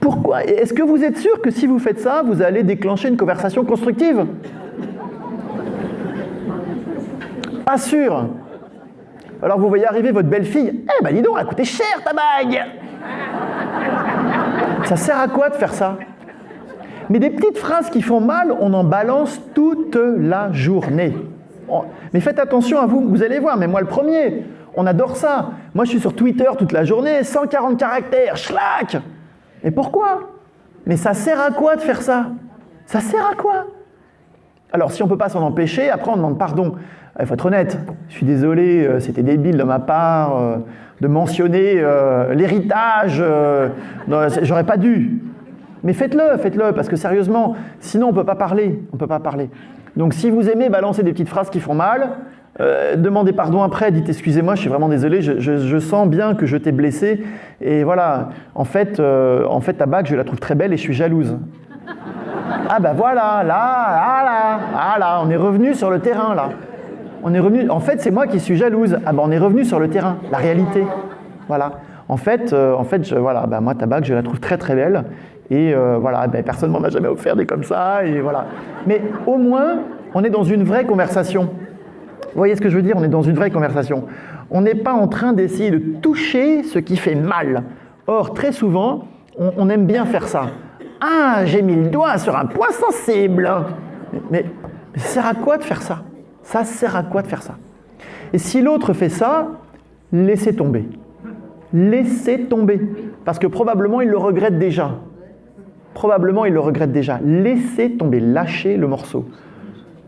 Pourquoi? Est-ce que vous êtes sûr que si vous faites ça, vous allez déclencher une conversation constructive? Pas sûr. Alors vous voyez arriver votre belle-fille, eh ben dis donc, elle a coûté cher ta bague. Ça sert à quoi de faire ça? Mais des petites phrases qui font mal, on en balance toute la journée. Mais faites attention à vous, vous allez voir, mais moi le premier, on adore ça. Moi je suis sur Twitter toute la journée, 140 caractères, schlac. Mais pourquoi? Mais ça sert à quoi de faire ça? Ça sert à quoi? Alors si on ne peut pas s'en empêcher, après on demande pardon. Il faut être honnête, je suis désolé, c'était débile de ma part de mentionner l'héritage, j'aurais pas dû. Mais faites-le, parce que sérieusement, sinon on ne peut pas parler. Donc si vous aimez balancer des petites phrases qui font mal, demandez pardon après, dites excusez-moi, je suis vraiment désolé, je sens bien que je t'ai blessé, et voilà, en fait ta bague, je la trouve très belle et je suis jalouse. Ah ben voilà, là, on est revenu sur le terrain, là. On est revenu, en fait, c'est moi qui suis jalouse. Ah ben on est revenu sur le terrain, la réalité. Voilà. En fait, voilà, ben moi ta bague, je la trouve très très belle, et voilà, ben personne m'en a jamais offert des comme ça, et voilà. Mais au moins, on est dans une vraie conversation. Vous voyez ce que je veux dire? On est dans une vraie conversation. On n'est pas en train d'essayer de toucher ce qui fait mal. Or, très souvent, on aime bien faire ça. Ah, j'ai mis le doigt sur un point sensible. Mais ça sert à quoi de faire ça? Ça sert à quoi de faire ça? Et si l'autre fait ça, laissez tomber. Laissez tomber. Parce que probablement, il le regrette déjà. Probablement, il le regrette déjà. Laissez tomber, lâchez le morceau.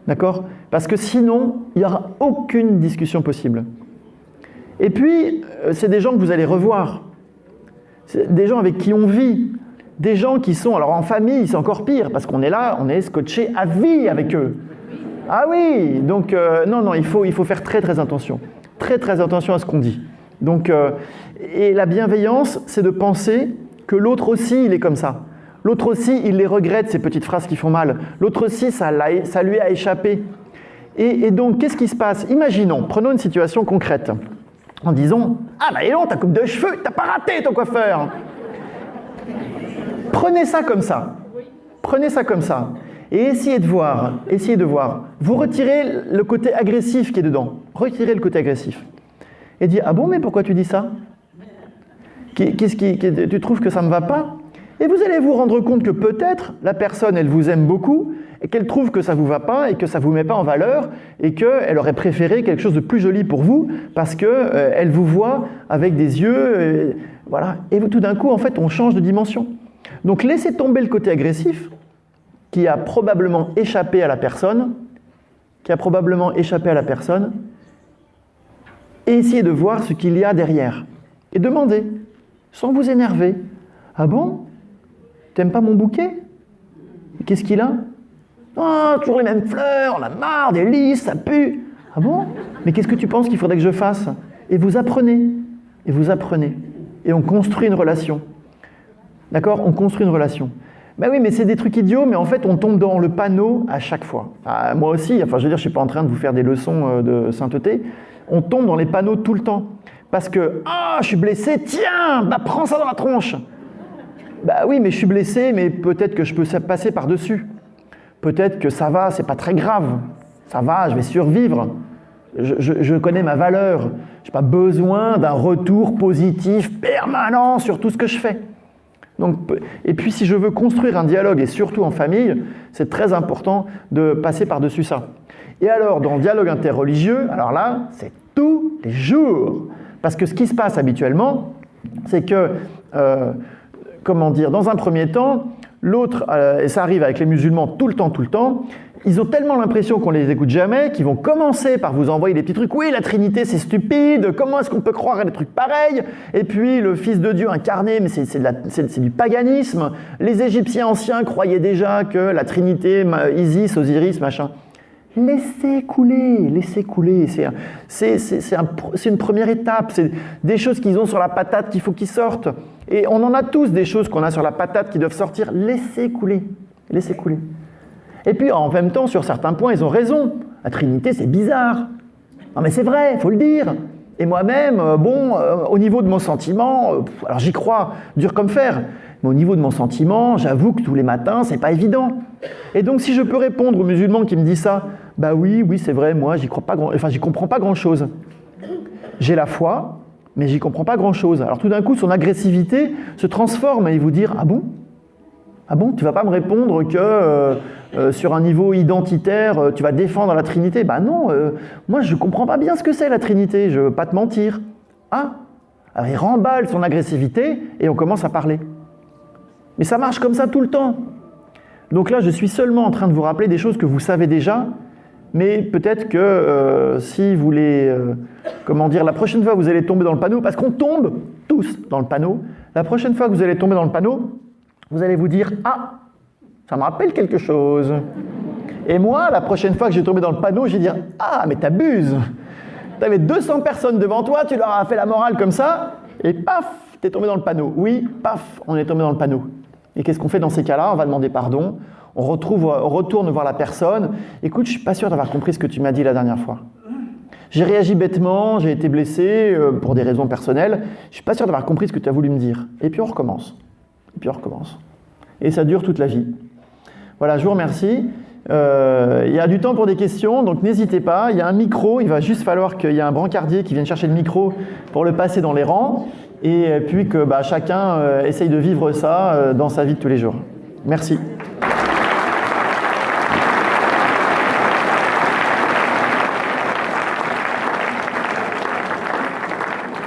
D'accord? Parce que sinon, il n'y aura aucune discussion possible. Et puis, c'est des gens que vous allez revoir. C'est des gens avec qui on vit. Des gens qui sont, alors en famille, c'est encore pire, parce qu'on est là, on est scotché à vie avec eux. Ah oui, donc non, il faut faire très très attention. Très très attention à ce qu'on dit. Donc, et la bienveillance, c'est de penser que l'autre aussi, il est comme ça. L'autre aussi, il les regrette, ces petites phrases qui font mal. L'autre aussi, ça lui a échappé. Et donc, qu'est-ce qui se passe? Imaginons, prenons une situation concrète. En disant, ah bah non, ta coupe de cheveux, t'as pas raté ton coiffeur. Prenez ça comme ça. Prenez ça comme ça. Et essayez de voir. Vous retirez le côté agressif qui est dedans. Retirez le côté agressif. Et dites, ah bon, mais pourquoi tu dis ça? Tu trouves que ça ne va pas? Et vous allez vous rendre compte que peut-être la personne, elle vous aime beaucoup et qu'elle trouve que ça ne vous va pas et que ça ne vous met pas en valeur et qu'elle aurait préféré quelque chose de plus joli pour vous parce qu'elle vous voit avec des yeux, voilà. Et tout d'un coup, en fait, on change de dimension. Donc, laissez tomber le côté agressif qui a probablement échappé à la personne, et essayez de voir ce qu'il y a derrière. Et demandez, sans vous énerver, ah bon? T'aimes pas mon bouquet? Qu'est-ce qu'il a? Oh, toujours les mêmes fleurs, on a marre, des lys, ça pue. Ah bon? Mais qu'est-ce que tu penses qu'il faudrait que je fasse? Et vous apprenez. Et on construit une relation. D'accord? On construit une relation. Ben oui, mais c'est des trucs idiots, mais en fait, on tombe dans le panneau à chaque fois. Ah, moi aussi, enfin, je veux dire, je suis pas en train de vous faire des leçons de sainteté. On tombe dans les panneaux tout le temps. Parce que, ah, je suis blessé, tiens, bah prends ça dans la tronche. Bah oui, mais je suis blessé, mais peut-être que je peux passer par-dessus. Peut-être que ça va, c'est pas très grave. Ça va, je vais survivre. Je connais ma valeur. Je n'ai pas besoin d'un retour positif permanent sur tout ce que je fais. Donc, et puis si je veux construire un dialogue, et surtout en famille, c'est très important de passer par-dessus ça. Et alors, dans le dialogue interreligieux, alors là, c'est tous les jours. Parce que ce qui se passe habituellement, c'est que, dans un premier temps, l'autre, et ça arrive avec les musulmans tout le temps, ils ont tellement l'impression qu'on les écoute jamais qu'ils vont commencer par vous envoyer des petits trucs. Oui, la Trinité, c'est stupide. Comment est-ce qu'on peut croire à des trucs pareils? Et puis, le Fils de Dieu incarné, mais c'est du paganisme. Les Égyptiens anciens croyaient déjà que la Trinité, Isis, Osiris, machin. Laissez couler. C'est une première étape. C'est des choses qu'ils ont sur la patate qu'il faut qu'ils sortent. Et on en a tous des choses qu'on a sur la patate qui doivent sortir. Laissez couler. Et puis, en même temps, sur certains points, ils ont raison. La Trinité, c'est bizarre. Non, mais c'est vrai, il faut le dire. Et moi-même, au niveau de mon sentiment, alors j'y crois, dur comme fer, mais au niveau de mon sentiment, j'avoue que tous les matins, c'est pas évident. Et donc, si je peux répondre aux musulmans qui me disent ça, bah oui, c'est vrai, moi, j'y comprends pas grand-chose. J'ai la foi, mais j'y comprends pas grand-chose. Alors tout d'un coup, son agressivité se transforme et il vous dire, ah bon, tu vas pas me répondre que sur un niveau identitaire, tu vas défendre la Trinité? Bah non, moi je comprends pas bien ce que c'est la Trinité, je veux pas te mentir. Ah, alors il remballe son agressivité et on commence à parler. Mais ça marche comme ça tout le temps. Donc là, je suis seulement en train de vous rappeler des choses que vous savez déjà, mais peut-être que si vous voulez, la prochaine fois vous allez tomber dans le panneau, parce qu'on tombe tous dans le panneau, la prochaine fois que vous allez tomber dans le panneau, vous allez vous dire « Ah, ça me rappelle quelque chose. Et moi, la prochaine fois que je vais tomber dans le panneau, je vais dire « Ah, mais t'abuses ! T'avais 200 personnes devant toi, tu leur as fait la morale comme ça, et paf, t'es tombé dans le panneau. » Oui, paf, on est tombé dans le panneau. Et qu'est-ce qu'on fait dans ces cas-là? On va demander pardon, on retourne voir la personne. « Écoute, je suis pas sûr d'avoir compris ce que tu m'as dit la dernière fois. J'ai réagi bêtement, j'ai été blessé pour des raisons personnelles, je suis pas sûr d'avoir compris ce que tu as voulu me dire. » Et puis on recommence. Et puis on recommence. Et ça dure toute la vie. Voilà, je vous remercie. Il y a du temps pour des questions, donc n'hésitez pas. Il y a un micro, il va juste falloir qu'il y ait un brancardier qui vienne chercher le micro pour le passer dans les rangs, et puis que chacun essaye de vivre ça dans sa vie de tous les jours. Merci.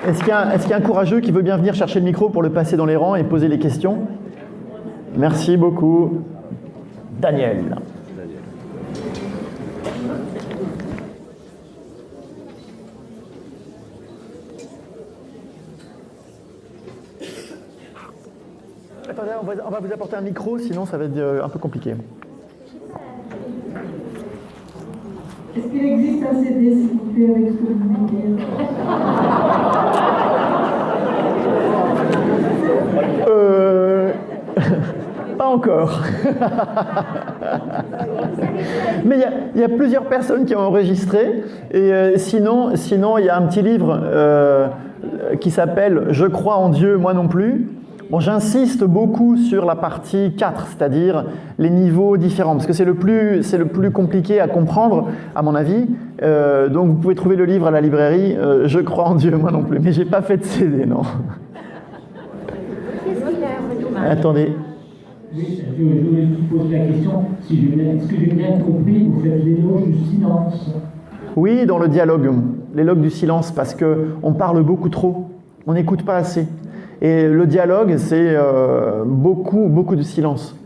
Est-ce qu'il y a un courageux qui veut bien venir chercher le micro pour le passer dans les rangs et poser les questions? Merci beaucoup. Daniel. Attendez, on va vous apporter un micro, sinon ça va être un peu compliqué. Est-ce qu'il existe un CD, s'il vous plaît, avec ce que vous venez de dire? Pas encore. Mais il y a plusieurs personnes qui ont enregistré. Et sinon, il y a un petit livre qui s'appelle « Je crois en Dieu, moi non plus ». Bon, j'insiste beaucoup sur la partie 4, c'est-à-dire les niveaux différents, parce que c'est le plus compliqué à comprendre, à mon avis. Donc vous pouvez trouver le livre à la librairie « Je crois en Dieu, moi non plus ». Mais j'ai pas fait de CD, non. Attendez. Oui, je voulais vous poser la question, est-ce que j'ai bien compris, vous faites l'éloge du silence? Oui, dans le dialogue, l'éloge du silence, parce qu'on parle beaucoup trop, on n'écoute pas assez. Et le dialogue, c'est beaucoup de silence,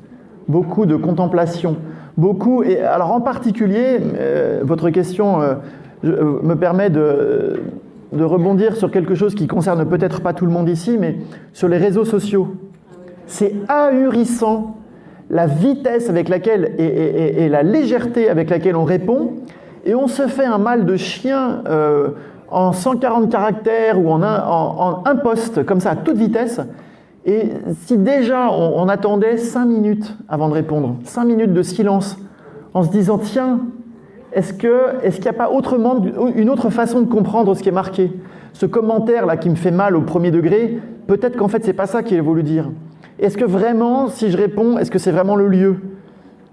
beaucoup de contemplation, et alors en particulier, votre question me permet de rebondir sur quelque chose qui concerne peut-être pas tout le monde ici, mais sur les réseaux sociaux. C'est ahurissant la vitesse avec laquelle et la légèreté avec laquelle on répond, et on se fait un mal de chien en 140 caractères ou en un post, comme ça, à toute vitesse. Et si déjà on attendait 5 minutes avant de répondre, 5 minutes de silence, en se disant, tiens, est-ce qu'il n'y a pas une autre façon de comprendre ce qui est marqué? Ce commentaire-là qui me fait mal au premier degré, peut-être qu'en fait, c'est pas ça qu'il a voulu dire. Est-ce que vraiment, si je réponds, est-ce que c'est vraiment le lieu?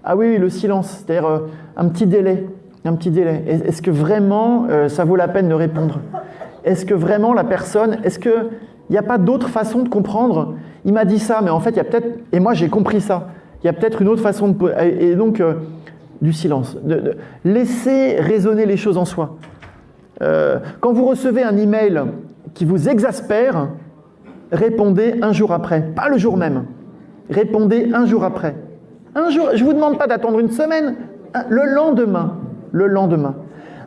Ah oui, le silence, c'est-à-dire un petit délai. Est-ce que vraiment ça vaut la peine de répondre? Est-ce que vraiment la personne, est-ce qu'il n'y a pas d'autre façon de comprendre? Il m'a dit ça, mais en fait, il y a peut-être, et moi j'ai compris ça, il y a peut-être une autre façon de... Et donc, du silence. De laisser résonner les choses en soi. Quand vous recevez un email qui vous exaspère, répondez un jour après, pas le jour même. Répondez un jour après. Un jour, je ne vous demande pas d'attendre une semaine, le lendemain.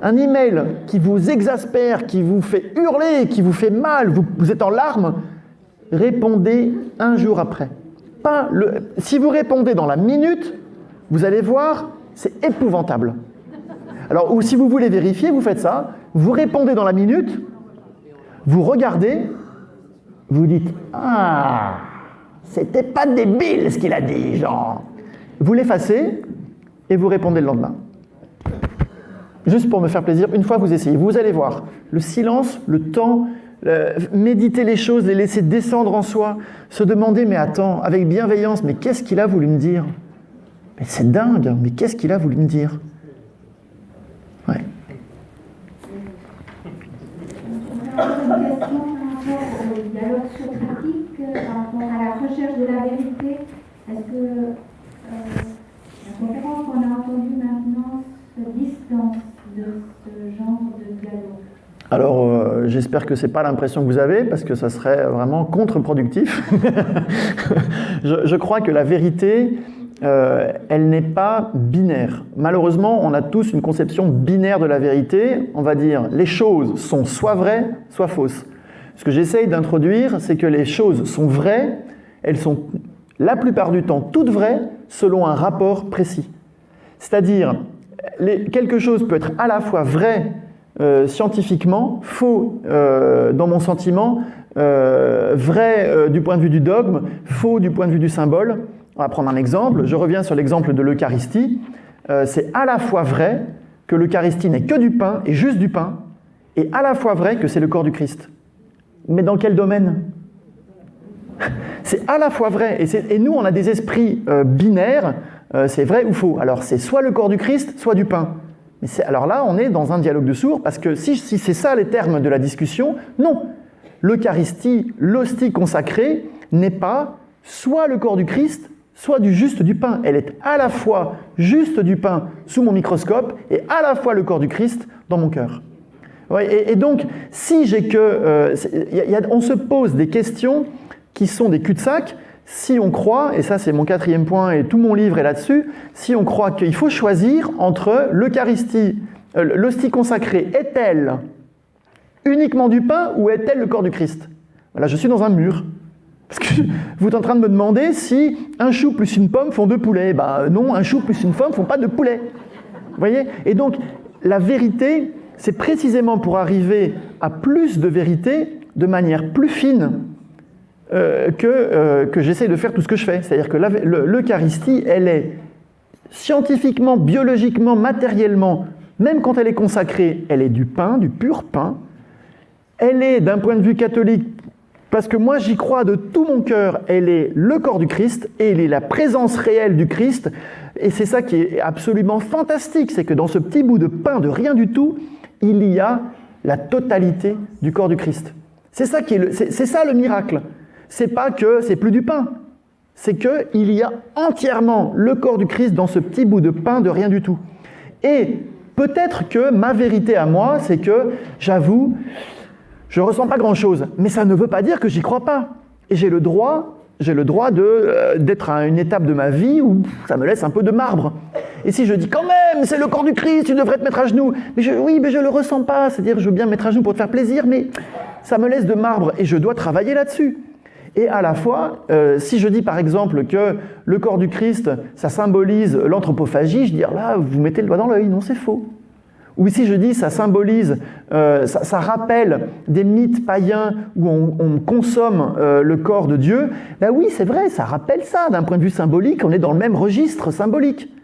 Un email qui vous exaspère, qui vous fait hurler, qui vous fait mal, vous êtes en larmes, répondez un jour après. Si vous répondez dans la minute, vous allez voir, c'est épouvantable. Alors, ou si vous voulez vérifier, vous faites ça, vous répondez dans la minute, vous regardez, vous dites « Ah, c'était pas débile ce qu'il a dit, genre !» Vous l'effacez et vous répondez le lendemain. Juste pour me faire plaisir, une fois vous essayez, vous allez voir, le silence, le temps, méditer les choses, les laisser descendre en soi, se demander « Mais attends, avec bienveillance, mais qu'est-ce qu'il a voulu me dire ?» Mais c'est dingue, mais qu'est-ce qu'il a voulu me dire? Ouais. Une question par rapport au dialogue socratique, par rapport à la recherche de la vérité. Est-ce que la conférence qu'on a entendue maintenant se distance de ce genre de dialogue? Alors, j'espère que ce n'est pas l'impression que vous avez, parce que ça serait vraiment contre-productif. Je crois que la vérité, elle n'est pas binaire. Malheureusement, on a tous une conception binaire de la vérité. On va dire, les choses sont soit vraies, soit fausses. Ce que j'essaye d'introduire, c'est que les choses sont vraies, elles sont la plupart du temps toutes vraies, selon un rapport précis. C'est-à-dire, quelque chose peut être à la fois vrai scientifiquement, faux dans mon sentiment, vrai du point de vue du dogme, faux du point de vue du symbole. On va prendre un exemple. Je reviens sur l'exemple de l'Eucharistie. C'est à la fois vrai que l'Eucharistie n'est que du pain et juste du pain, et à la fois vrai que c'est le corps du Christ. Mais dans quel domaine ? C'est à la fois vrai, et nous on a des esprits binaires, c'est vrai ou faux. Alors c'est soit le corps du Christ, soit du pain. Mais alors là on est dans un dialogue de sourds, parce que si c'est ça les termes de la discussion, non. L'Eucharistie, l'hostie consacrée, n'est pas soit le corps du Christ, soit juste du pain. Elle est à la fois juste du pain sous mon microscope, et à la fois le corps du Christ dans mon cœur. Ouais, et donc, si j'ai que... on se pose des questions qui sont des cul-de-sac, si on croit, et ça c'est mon 4e point, et tout mon livre est là-dessus, si on croit qu'il faut choisir entre l'Eucharistie, l'hostie consacrée, est-elle uniquement du pain ou est-elle le corps du Christ ? Là, je suis dans un mur. Parce que vous êtes en train de me demander si un chou plus une pomme font 2 poulets. Ben non, un chou plus une pomme font pas 2 poulets. Vous voyez ? Et donc, la vérité, c'est précisément pour arriver à plus de vérité de manière plus fine que j'essaie de faire tout ce que je fais. C'est-à-dire que l'Eucharistie, elle est scientifiquement, biologiquement, matériellement, même quand elle est consacrée, elle est du pain, du pur pain. Elle est, d'un point de vue catholique, parce que moi j'y crois de tout mon cœur, elle est le corps du Christ, et elle est la présence réelle du Christ. Et c'est ça qui est absolument fantastique, c'est que dans ce petit bout de pain de rien du tout, il y a la totalité du corps du Christ. C'est ça le miracle. C'est pas que c'est plus du pain, c'est qu'il y a entièrement le corps du Christ dans ce petit bout de pain de rien du tout. Et peut-être que ma vérité à moi, c'est que, j'avoue, je ne ressens pas grand-chose, mais ça ne veut pas dire que j'y crois pas. Et j'ai le droit d'être à une étape de ma vie où ça me laisse un peu de marbre. Et si je dis quand même, c'est le corps du Christ, tu devrais te mettre à genoux. Mais je ne le ressens pas, c'est-à-dire je veux bien me mettre à genoux pour te faire plaisir, mais ça me laisse de marbre et je dois travailler là-dessus. Et à la fois, si je dis par exemple que le corps du Christ, ça symbolise l'anthropophagie, je dis là, vous mettez le doigt dans l'œil, non, c'est faux. Ou si je dis ça symbolise, ça rappelle des mythes païens où on consomme le corps de Dieu, ben oui, c'est vrai, ça rappelle ça, d'un point de vue symbolique, on est dans le même registre symbolique.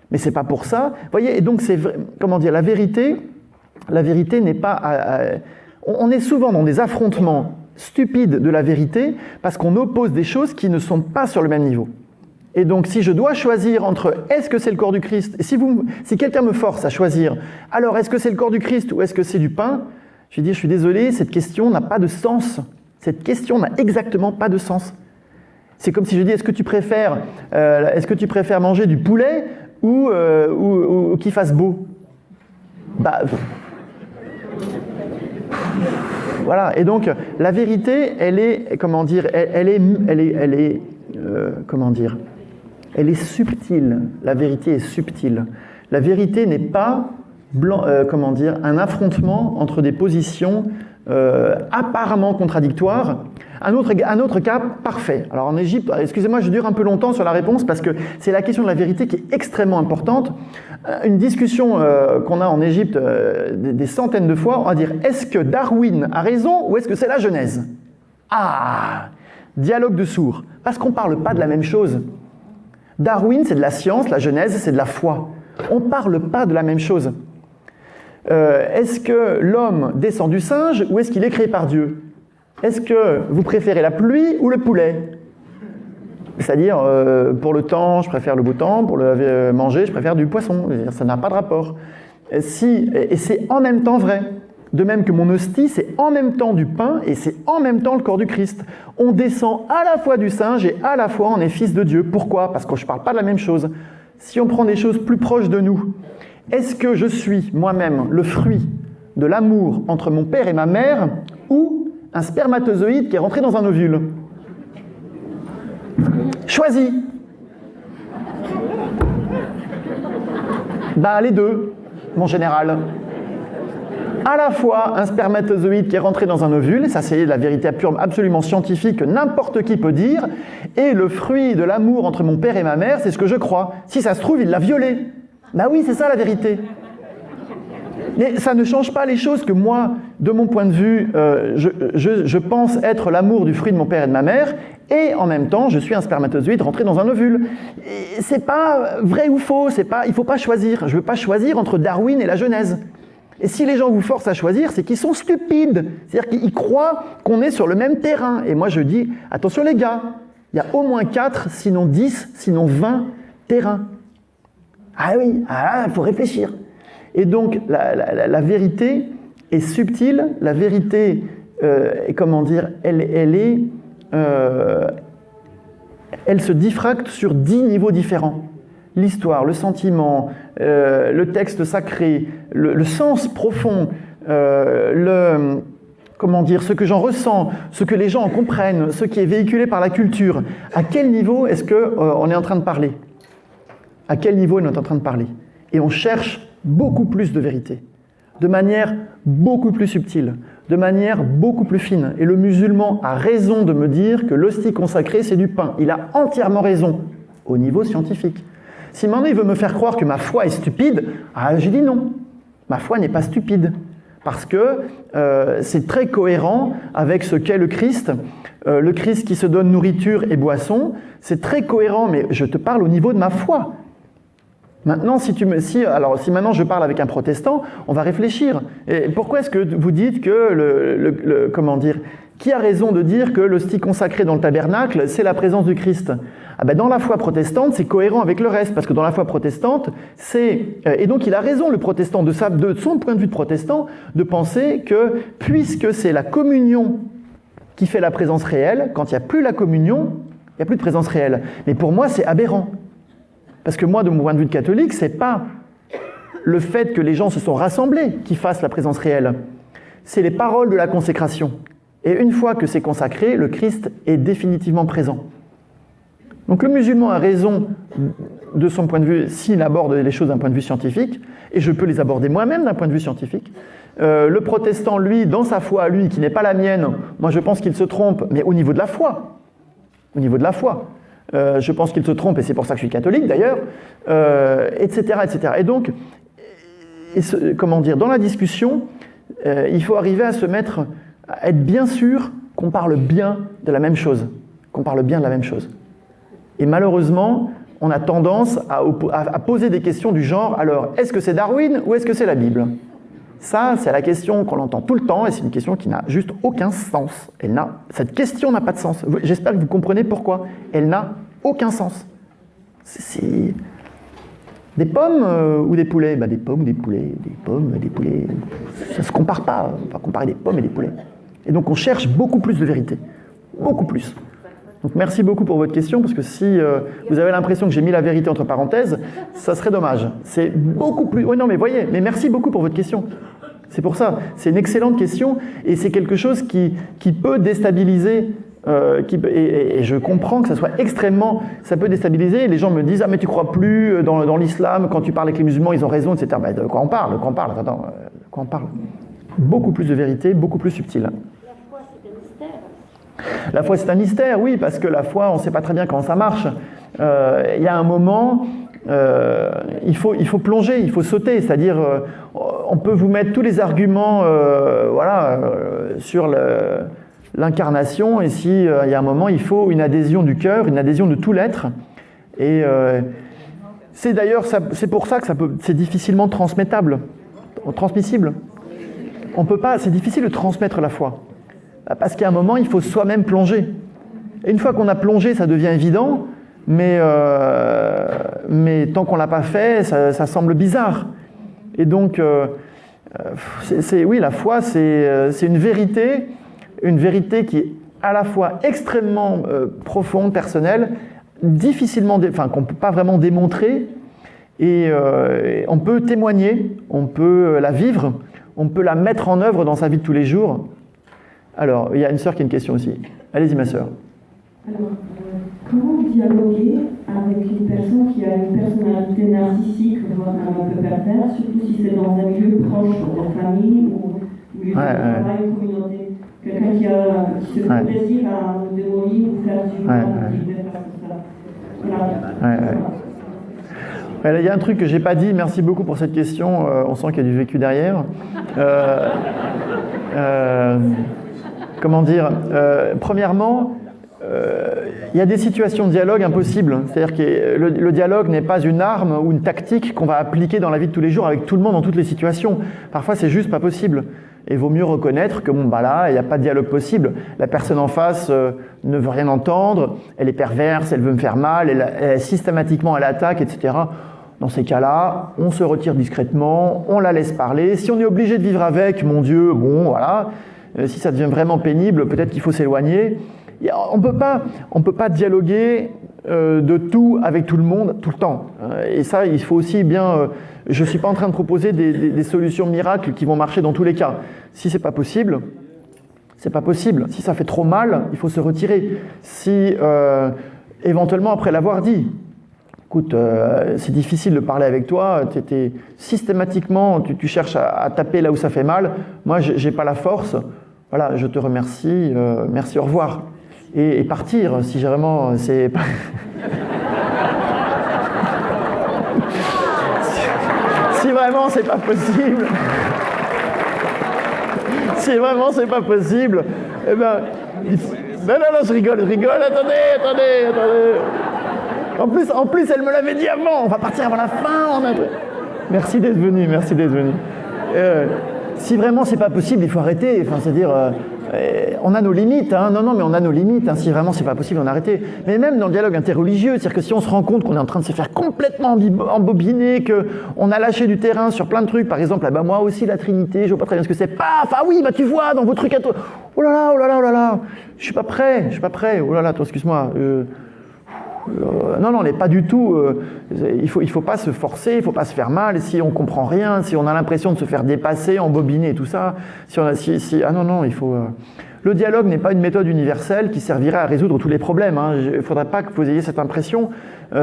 Mais c'est pas pour ça, vous voyez, et donc c'est vrai, comment dire, la vérité n'est pas... on est souvent dans des affrontements stupides de la vérité parce qu'on oppose des choses qui ne sont pas sur le même niveau. Et donc, si je dois choisir entre est-ce que c'est le corps du Christ, et si quelqu'un me force à choisir, alors est-ce que c'est le corps du Christ ou est-ce que c'est du pain, je vais dire, je suis désolé, cette question n'a pas de sens. Cette question n'a exactement pas de sens. C'est comme si je dis, est-ce que tu préfères manger du poulet ou qu'il fasse beau ? Voilà. Et donc, la vérité, elle est, comment dire, elle est subtile. La vérité est subtile. La vérité n'est pas un affrontement entre des positions apparemment contradictoires. Un autre cas parfait. Alors en Égypte, excusez-moi, je dure un peu longtemps sur la réponse parce que c'est la question de la vérité qui est extrêmement importante. Une discussion qu'on a en Égypte des centaines de fois, on va dire est-ce que Darwin a raison ou est-ce que c'est la Genèse ? Ah, dialogue de sourds. Parce qu'on ne parle pas de la même chose. Darwin, c'est de la science, la Genèse, c'est de la foi. On ne parle pas de la même chose. Est-ce que l'homme descend du singe ou est-ce qu'il est créé par Dieu ? Est-ce que vous préférez la pluie ou le poulet ? C'est-à-dire, pour le temps, je préfère le beau temps, pour le manger, je préfère du poisson. Ça n'a pas de rapport. Et c'est en même temps vrai. De même que mon hostie, c'est en même temps du pain et c'est en même temps le corps du Christ. On descend à la fois du singe et à la fois on est fils de Dieu. Pourquoi ? Parce que je ne parle pas de la même chose. Si on prend des choses plus proches de nous, est-ce que je suis moi-même le fruit de l'amour entre mon père et ma mère ou un spermatozoïde qui est rentré dans un ovule ? Choisis. Les deux, mon général. À la fois un spermatozoïde qui est rentré dans un ovule, ça c'est la vérité absolument scientifique que n'importe qui peut dire, et le fruit de l'amour entre mon père et ma mère, c'est ce que je crois. Si ça se trouve, il l'a violé. Bah oui, c'est ça la vérité. Mais ça ne change pas les choses que moi, de mon point de vue, je pense être l'amour du fruit de mon père et de ma mère, et en même temps, je suis un spermatozoïde rentré dans un ovule. Et c'est pas vrai ou faux, il ne faut pas choisir. Je ne veux pas choisir entre Darwin et la Genèse. Et si les gens vous forcent à choisir, c'est qu'ils sont stupides. C'est-à-dire qu'ils croient qu'on est sur le même terrain. Et moi, je dis, attention les gars, il y a au moins 4, sinon 10, sinon 20 terrains. Ah oui, il faut réfléchir. Et donc, la vérité est subtile, la vérité, elle se diffracte sur 10 niveaux différents. L'histoire, le sentiment, le texte sacré, le sens profond, ce que j'en ressens, ce que les gens en comprennent, ce qui est véhiculé par la culture. À quel niveau est-ce qu'on est en train de parler ? À quel niveau on est en train de parler ? Et on cherche beaucoup plus de vérité, de manière beaucoup plus subtile, de manière beaucoup plus fine. Et le musulman a raison de me dire que l'hostie consacrée, c'est du pain. Il a entièrement raison, au niveau scientifique. Si maintenant il veut me faire croire que ma foi est stupide, je dis non. Ma foi n'est pas stupide. Parce que c'est très cohérent avec ce qu'est le Christ qui se donne nourriture et boisson. C'est très cohérent, mais je te parle au niveau de ma foi. Maintenant, si maintenant je parle avec un protestant, on va réfléchir. Et pourquoi est-ce que vous dites que qui a raison de dire que l'hostie consacrée dans le tabernacle, c'est la présence du Christ ? Dans la foi protestante, c'est cohérent avec le reste, parce que dans la foi protestante, et donc il a raison, le protestant, de son point de vue de protestant, de penser que, puisque c'est la communion qui fait la présence réelle, quand il n'y a plus la communion, il n'y a plus de présence réelle. Mais pour moi, c'est aberrant. Parce que moi, de mon point de vue de catholique, c'est pas le fait que les gens se sont rassemblés qui fassent la présence réelle. C'est les paroles de la consécration. Et une fois que c'est consacré, le Christ est définitivement présent. Donc le musulman a raison de son point de vue s'il aborde les choses d'un point de vue scientifique, et je peux les aborder moi-même d'un point de vue scientifique. Le protestant, lui, dans sa foi, lui, qui n'est pas la mienne, moi je pense qu'il se trompe, mais au niveau de la foi. Au niveau de la foi. Je pense qu'il se trompe, et c'est pour ça que je suis catholique d'ailleurs, etc., etc. Et donc, dans la discussion, il faut arriver à à être bien sûr qu'on parle bien de la même chose. Et malheureusement, on a tendance à poser des questions du genre, alors, est-ce que c'est Darwin ou est-ce que c'est la Bible ? Ça, c'est la question qu'on entend tout le temps, et c'est une question qui n'a juste aucun sens. Cette question n'a pas de sens. J'espère que vous comprenez pourquoi. Elle n'a aucun sens. C'est des pommes ou des poulets ? Des pommes ou des poulets ? Des pommes, des poulets. Ça ne se compare pas. On va comparer des pommes et des poulets. Et donc on cherche beaucoup plus de vérité. Beaucoup plus. Donc merci beaucoup pour votre question, parce que si vous avez l'impression que j'ai mis la vérité entre parenthèses, ça serait dommage. C'est beaucoup plus... Oui, non, mais voyez, mais merci beaucoup pour votre question. C'est pour ça. C'est une excellente question, et c'est quelque chose qui peut déstabiliser... et je comprends que ça soit extrêmement... Ça peut déstabiliser. Les gens me disent « Ah, mais tu crois plus dans l'islam, quand tu parles avec les musulmans, ils ont raison, etc. » De quoi on parle ? Attends, de quoi on parle ? Beaucoup plus de vérité, beaucoup plus subtile. La foi, c'est un mystère, oui, parce que la foi, on ne sait pas très bien comment ça marche. Il y a un moment, il faut plonger, il faut sauter, c'est-à-dire, on peut vous mettre tous les arguments sur l'incarnation, et si il y a un moment, il faut une adhésion du cœur, une adhésion de tout l'être. Et c'est d'ailleurs, c'est pour ça que c'est difficilement transmissible. On peut pas, c'est difficile de transmettre la foi. Parce qu'à un moment, il faut soi-même plonger. Et une fois qu'on a plongé, ça devient évident, mais tant qu'on ne l'a pas fait, ça semble bizarre. Et donc, oui, la foi, c'est une vérité qui est à la fois extrêmement profonde, personnelle, difficilement, qu'on ne peut pas vraiment démontrer, et on peut témoigner, on peut la vivre, on peut la mettre en œuvre dans sa vie de tous les jours. Alors, il y a une sœur qui a une question aussi. Allez-y, ma sœur. Alors, comment dialoguer avec une personne qui a une personnalité narcissique, voire un peu pervers, surtout si c'est dans un milieu proche, dans la famille ou milieu de travail ou communauté? Quelqu'un qui se fait plaisir à nous démolir ou faire du mal, qui veut faire ça. Voilà. Il y a un truc que j'ai pas dit, merci beaucoup pour cette question, on sent qu'il y a du vécu derrière. Comment dire, premièrement, il y a des situations de dialogue impossibles. C'est-à-dire que le dialogue n'est pas une arme ou une tactique qu'on va appliquer dans la vie de tous les jours avec tout le monde dans toutes les situations. Parfois, c'est juste pas possible. Et il vaut mieux reconnaître que bon, bah là, il n'y a pas de dialogue possible. La personne en face ne veut rien entendre, elle est perverse, elle veut me faire mal, elle systématiquement elle attaque, etc. Dans ces cas-là, on se retire discrètement, on la laisse parler. Si on est obligé de vivre avec, mon Dieu, bon, voilà. Si ça devient vraiment pénible, peut-être qu'il faut s'éloigner. On peut pas dialoguer de tout avec tout le monde tout le temps. Et ça, il faut aussi bien... je ne suis pas en train de proposer des solutions miracles qui vont marcher dans tous les cas. Si c'est pas possible, c'est pas possible. Si ça fait trop mal, il faut se retirer. Si, éventuellement, après l'avoir dit, écoute, c'est difficile de parler avec toi, systématiquement, tu cherches à taper là où ça fait mal. Moi, j'ai pas la force. Voilà, je te remercie. Merci, au revoir. Et partir, si vraiment c'est... Si vraiment c'est pas possible, si vraiment c'est pas possible, eh ben, non, je rigole, attendez. En plus, elle me l'avait dit avant, on va partir avant la fin. Merci d'être venu. Si vraiment c'est pas possible, il faut arrêter. Enfin, c'est-à-dire, on a nos limites. Hein. Non, mais on a nos limites. Hein. Si vraiment c'est pas possible, on arrête. Mais même dans le dialogue interreligieux, c'est-à-dire que si on se rend compte qu'on est en train de se faire complètement embobiner, qu'on a lâché du terrain sur plein de trucs, par exemple, moi aussi la Trinité, je vois pas très bien ce que c'est. Paf, ah oui, bah tu vois, dans vos trucs à toi. Oh là là, je suis pas prêt. Oh là là, toi, excuse-moi. Non, on n'est pas du tout. Il faut pas se forcer, il faut pas se faire mal. Si on comprend rien, si on a l'impression de se faire dépasser, embobiner et tout ça. Il faut. Le dialogue n'est pas une méthode universelle qui servirait à résoudre tous les problèmes. Hein. Il ne faudrait pas que vous ayez cette impression.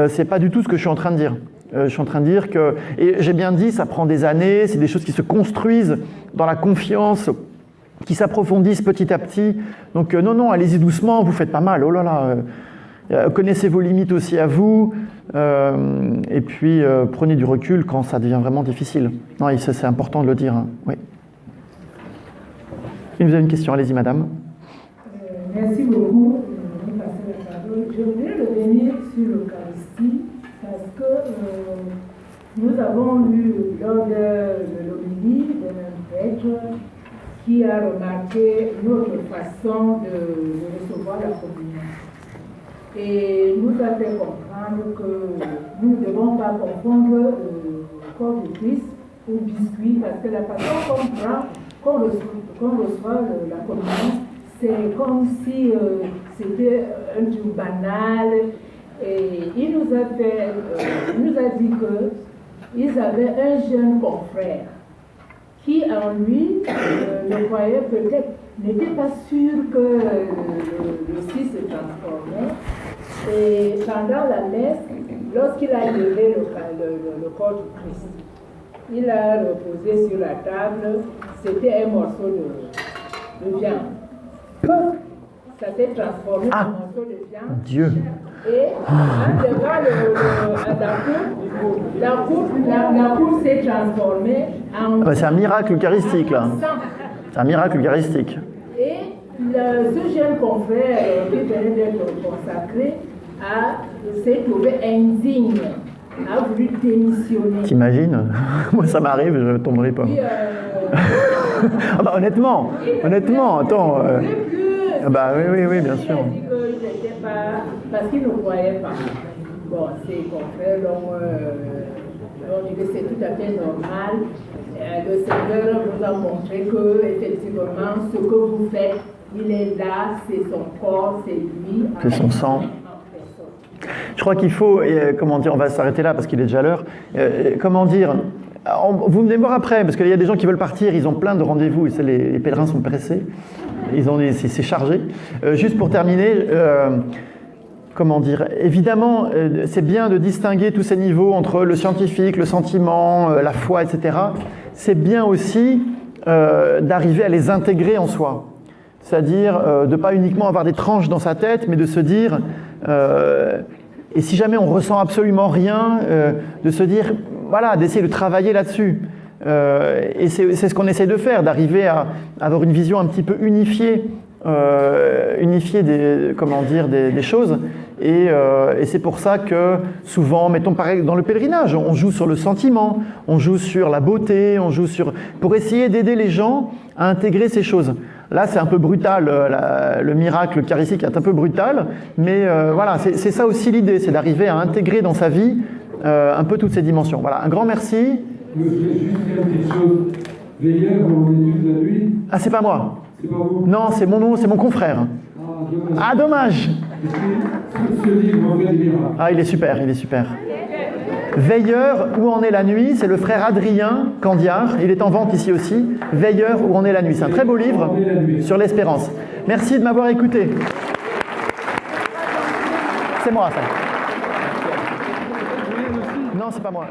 C'est pas du tout ce que je suis en train de dire. Je suis en train de dire que, et j'ai bien dit, ça prend des années. C'est des choses qui se construisent dans la confiance, qui s'approfondissent petit à petit. Donc non, allez-y doucement. Vous faites pas mal. Oh là là. Connaissez vos limites aussi à vous, et puis prenez du recul quand ça devient vraiment difficile. Non, c'est important de le dire. Hein. Oui. Et vous avez une question, allez-y, madame. Merci beaucoup. Je voulais revenir sur l'Eucharistie parce que nous avons lu lors de l'homélie d'un prêtre qui a remarqué notre façon de recevoir la communion. Et nous a fait comprendre que nous ne devons pas confondre le corps de Christ au biscuit, parce que la façon qu'on reçoit la communion, c'est comme si c'était un truc banal. Et il nous a dit qu'ils avaient un jeune confrère qui en lui le croyait peut-être, n'était pas sûr que le Christ se transformait. Et pendant la messe, lorsqu'il a levé le corps du Christ, il a reposé sur la table, c'était un morceau de viande. Ça s'est transformé en un morceau de viande. Dieu. Et la coupe s'est transformée en... C'est un miracle eucharistique, là. C'est un miracle eucharistique. Et ce jeune confrère qui venait d'être consacré s'est trouvé indigne, a voulu démissionner. T'imagines? Moi, ça m'arrive, je tombe dans les pommes. Ah bah, honnêtement, attends. Oui, bien sûr. Il a dit qu'il n'était pas... parce qu'il ne croyait pas. Bon, ses confrères l'ont dit que c'est tout à fait normal. Le Seigneur vous a montré que, effectivement, ce que vous faites, il est là, c'est son corps, c'est lui. C'est son sang. Je crois qu'il faut, on va s'arrêter là parce qu'il est déjà l'heure. Vous venez me voir après, parce qu'il y a des gens qui veulent partir, ils ont plein de rendez-vous, et les pèlerins sont pressés, c'est chargé. Juste pour terminer, évidemment, c'est bien de distinguer tous ces niveaux entre le scientifique, le sentiment, la foi, etc. C'est bien aussi d'arriver à les intégrer en soi. C'est-à-dire de ne pas uniquement avoir des tranches dans sa tête, mais de se dire Et si jamais on ressent absolument rien, de se dire, voilà, d'essayer de travailler là-dessus. Et c'est ce qu'on essaie de faire, d'arriver à avoir une vision un petit peu unifiée des choses. Et c'est pour ça que souvent, mettons pareil dans le pèlerinage, on joue sur le sentiment, on joue sur la beauté, pour essayer d'aider les gens à intégrer ces choses. Là, c'est un peu brutal, le miracle eucharistique est un peu brutal, mais voilà, c'est ça aussi l'idée, c'est d'arriver à intégrer dans sa vie un peu toutes ces dimensions. Voilà, un grand merci. Je voulais juste dire une petite chose. Veilleur en études de la nuit. Ah, c'est pas moi. C'est pas vous. Non, c'est mon confrère. Ah, dommage. Ce livre en fait des miracles. Ah, il est super. Veilleur, où en est la nuit, c'est le frère Adrien Candiard. Il est en vente ici aussi. Veilleur, où en est la nuit. C'est un très beau livre sur l'espérance. Merci de m'avoir écouté. C'est moi, ça. Non, c'est pas moi.